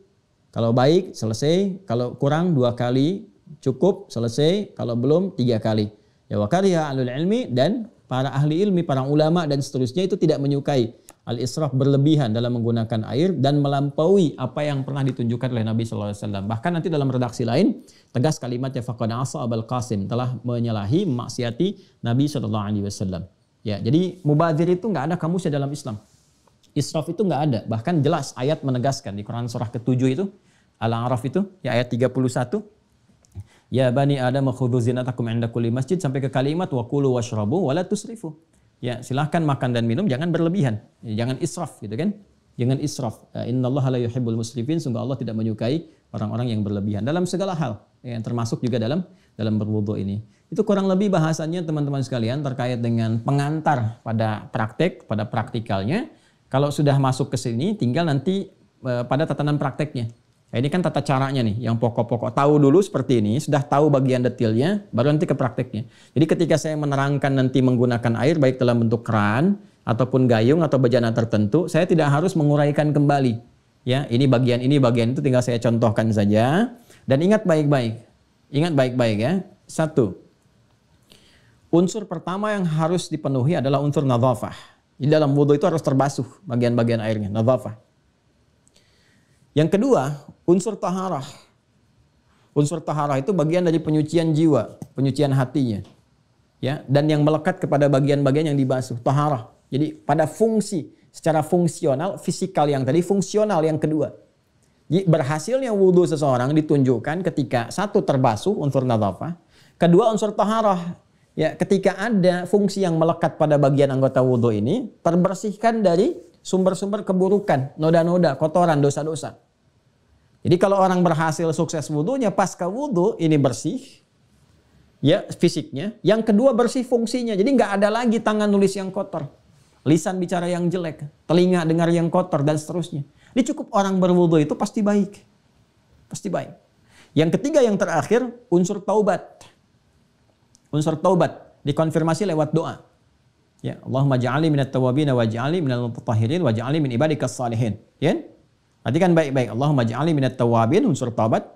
kalau baik selesai, kalau kurang 2 kali cukup selesai, kalau belum 3 kali. Ya wa kariha ahlul ilmi, dan para ahli ilmi, para ulama dan seterusnya itu tidak menyukai al-israf, berlebihan dalam menggunakan air dan melampaui apa yang pernah ditunjukkan oleh Nabi sallallahu alaihi wasallam. Bahkan nanti dalam redaksi lain tegas kalimatnya faqad asa Abul Qasim, telah menyalahi, memaksiati Nabi sallallahu alaihi wasallam. Ya, jadi mubadzir itu nggak ada kamusnya dalam Islam. Israf itu nggak ada. Bahkan jelas ayat menegaskan di Quran surah ke-7 itu, Al-A'raf itu, ya ayat 31. Ya bani Adam khudhu zinatakum 'inda kulli masjid, sampai ke kalimat wa kulu washrabu wa la tusrifu. Ya, silahkan makan dan minum, jangan berlebihan. Ya, jangan israf gitu kan. Jangan israf. Innallaha la yuhibbul musrifin, sungguh Allah tidak menyukai orang-orang yang berlebihan dalam segala hal. Ya, termasuk juga dalam berwudu ini. Itu kurang lebih bahasannya teman-teman sekalian terkait dengan pengantar pada praktek, pada praktikalnya. Kalau sudah masuk ke sini tinggal nanti pada tatanan prakteknya. Nah, ini kan tata caranya nih, yang pokok-pokok. Tahu dulu seperti ini, sudah tahu bagian detailnya, baru nanti ke prakteknya. Jadi ketika saya menerangkan nanti menggunakan air, baik dalam bentuk keran, ataupun gayung, atau bejana tertentu, saya tidak harus menguraikan kembali. Ya, ini bagian itu tinggal saya contohkan saja. Dan ingat baik-baik. Ingat baik-baik ya. 1. Unsur pertama yang harus dipenuhi adalah unsur nadhafah. Di dalam wudu itu harus terbasuh bagian-bagian airnya, nadhafah. Yang kedua, unsur taharah. Unsur taharah itu bagian dari penyucian jiwa, penyucian hatinya. Ya, dan yang melekat kepada bagian-bagian yang dibasuh, taharah. Jadi pada fungsi, secara fungsional, fisikal yang tadi, fungsional yang kedua. Jadi berhasilnya wudu seseorang ditunjukkan ketika 1 terbasuh, unsur nadhafah. Kedua, unsur taharah. Ya, ketika ada fungsi yang melekat pada bagian anggota wudu ini, terbersihkan dari sumber-sumber keburukan, noda-noda, kotoran, dosa-dosa. Jadi kalau orang berhasil sukses wudunya, pasca wudu ini bersih, ya fisiknya. Yang kedua bersih fungsinya. Jadi nggak ada lagi tangan nulis yang kotor, lisan bicara yang jelek, telinga dengar yang kotor dan seterusnya. Ini cukup orang berwudu itu pasti baik, pasti baik. Yang ketiga yang terakhir unsur taubat. Unsur taubat dikonfirmasi lewat doa. Ya, Allahumma ja'alni minat tawwabin waj'alni minal mutatahhirin waj'alni min ibadikas salihin. Ya? Perhatikan baik-baik. Allahumma ja'alni minat tawwabin, unsur taubat,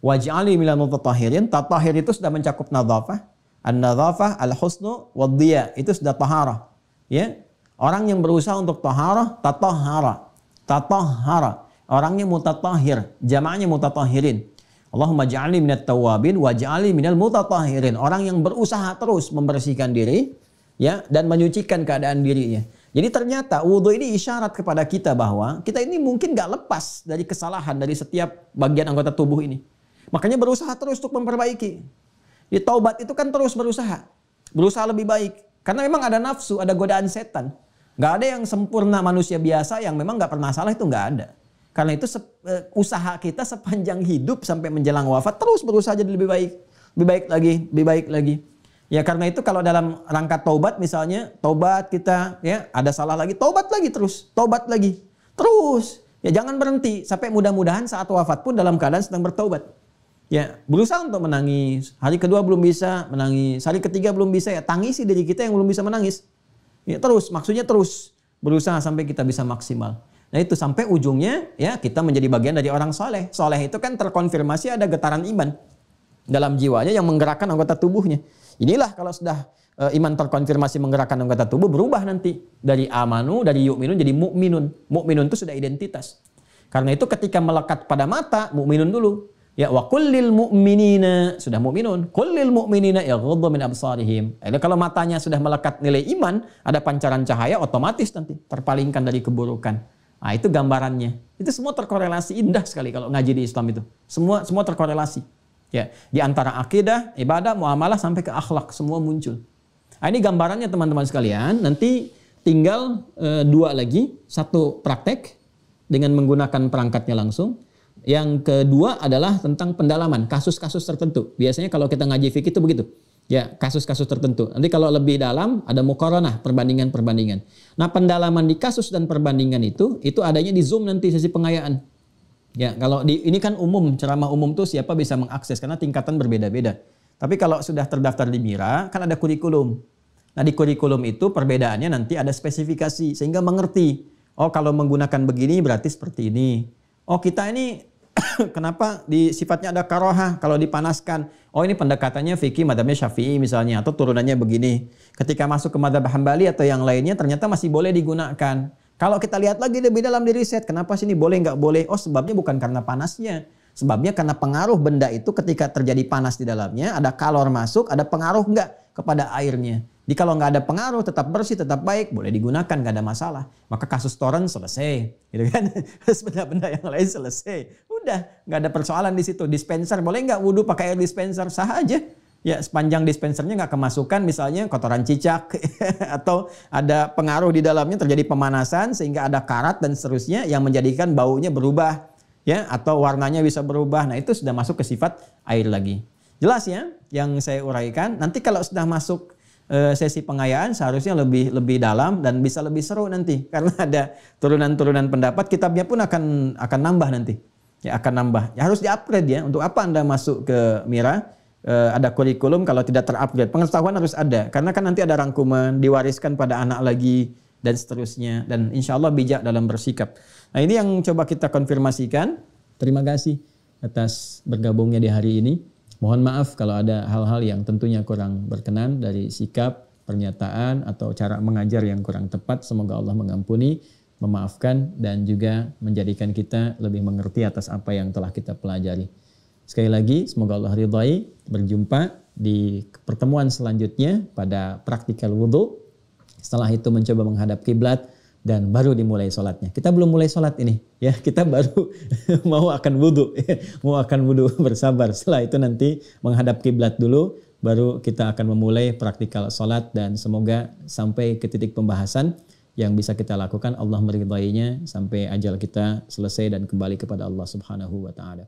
waj'alni minal mutatahhirin. Tatahhir itu sudah mencakup nadhafah. An-nadhafah al-husnu wad-dhiya, itu sudah taharah. Ya? Orang yang berusaha untuk taharah, tatahhara. Tatahhara. Orangnya mutatahhir, jamaahnya mutatahhirin. Allahumma ja'alni minat tawwabin waj'alni minal mutatahhirin. Orang yang berusaha terus membersihkan diri, ya, dan menyucikan keadaan dirinya. Jadi ternyata wudu ini isyarat kepada kita bahwa kita ini mungkin gak lepas dari kesalahan dari setiap bagian anggota tubuh ini. Makanya berusaha terus untuk memperbaiki. Di taubat itu kan terus berusaha lebih baik. Karena memang ada nafsu, ada godaan setan. Gak ada yang sempurna manusia biasa yang memang gak pernah salah, itu gak ada. Karena itu usaha kita sepanjang hidup sampai menjelang wafat terus berusaha jadi lebih baik. Lebih baik lagi, lebih baik lagi. Ya karena itu kalau dalam rangka taubat misalnya, taubat kita ya ada salah lagi, taubat lagi terus, taubat lagi. Terus, ya jangan berhenti sampai mudah-mudahan saat wafat pun dalam keadaan sedang bertaubat. Ya, berusaha untuk menangis. Hari kedua belum bisa menangis, hari ketiga belum bisa, ya tangisi diri kita yang belum bisa menangis. Ya terus, maksudnya terus berusaha sampai kita bisa maksimal. Nah itu sampai ujungnya ya kita menjadi bagian dari orang soleh. Soleh itu kan terkonfirmasi ada getaran iman. dalam jiwanya yang menggerakkan anggota tubuhnya. Inilah kalau sudah iman terkonfirmasi menggerakkan anggota tubuh, berubah nanti dari amanu, dari yu'minun jadi mu'minun. Mu'minun itu sudah identitas. Karena itu ketika melekat pada mata, mu'minun dulu. Ya wa kullil mu'minina, sudah mu'minun. Kullil mu'minina yaghuddu min absarihim. Kalau matanya sudah melekat nilai iman, ada pancaran cahaya, otomatis nanti terpalingkan dari keburukan. Nah, itu gambarannya. Itu semua terkorelasi, indah sekali kalau ngaji di Islam itu. Semua terkorelasi. Ya, di antara akidah, ibadah, muamalah sampai ke akhlak semua muncul. Nah, ini gambarannya teman-teman sekalian. Nanti tinggal 2 lagi, 1 praktek dengan menggunakan perangkatnya langsung. Yang kedua adalah tentang pendalaman kasus-kasus tertentu. Biasanya kalau kita ngaji fikih itu begitu. Ya, kasus-kasus tertentu. Nanti kalau lebih dalam ada muqaranah, perbandingan-perbandingan. Nah, pendalaman di kasus dan perbandingan itu adanya di Zoom nanti sesi pengayaan. Ya, kalau ini kan umum, ceramah umum tuh siapa bisa mengakses karena tingkatan berbeda-beda. Tapi kalau sudah terdaftar di Mira, kan ada kurikulum. Nah, di kurikulum itu perbedaannya nanti ada spesifikasi sehingga mengerti. Oh, kalau menggunakan begini berarti seperti ini. Oh, kita ini kenapa di sifatnya ada karohah kalau dipanaskan? Oh, ini pendekatannya fikih madhabnya Syafi'i misalnya atau turunannya begini. Ketika masuk ke madhab Hambali atau yang lainnya ternyata masih boleh digunakan. Kalau kita lihat lagi lebih dalam di riset, kenapa sini boleh nggak boleh? Oh, sebabnya bukan karena panasnya. Sebabnya karena pengaruh benda itu ketika terjadi panas di dalamnya, ada kalor masuk, ada pengaruh nggak kepada airnya. Jadi kalau nggak ada pengaruh, tetap bersih, tetap baik, boleh digunakan, nggak ada masalah. Maka kasus toren selesai, gitu kan? Terus benda-benda yang lain selesai. Udah, nggak ada persoalan di situ. Dispenser, boleh nggak wudhu pakai air dispenser? Sah aja. Ya, sepanjang dispensernya nggak kemasukan misalnya kotoran cicak atau ada pengaruh di dalamnya terjadi pemanasan sehingga ada karat dan seterusnya yang menjadikan baunya berubah, ya, atau warnanya bisa berubah. Nah, itu sudah masuk ke sifat air lagi. Jelas ya yang saya uraikan. Nanti kalau sudah masuk sesi pengayaan seharusnya lebih dalam dan bisa lebih seru nanti karena ada turunan-turunan pendapat. Kitabnya pun akan nambah nanti. Ya, akan nambah. Ya, harus di-upgrade ya. Untuk apa Anda masuk ke Mira? Ada kurikulum, kalau tidak terupgrade pengetahuan harus ada karena kan nanti ada rangkuman diwariskan pada anak lagi dan seterusnya dan insya Allah bijak dalam bersikap. Nah, ini yang coba kita konfirmasikan. Terima kasih atas bergabungnya di hari ini. Mohon maaf kalau ada hal-hal yang tentunya kurang berkenan dari sikap, pernyataan atau cara mengajar yang kurang tepat. Semoga Allah mengampuni, memaafkan dan juga menjadikan kita lebih mengerti atas apa yang telah kita pelajari. Sekali lagi, semoga Allah ridhai. Berjumpa di pertemuan selanjutnya pada praktikal wudhu. Setelah itu mencoba menghadap kiblat dan baru dimulai sholatnya. Kita belum mulai sholat ini, ya. Kita baru mau akan wudhu, bersabar. Setelah itu nanti menghadap kiblat dulu, baru kita akan memulai praktikal sholat dan semoga sampai ke titik pembahasan yang bisa kita lakukan. Allah meridhainya sampai ajal kita selesai dan kembali kepada Allah Subhanahu wa Ta'ala.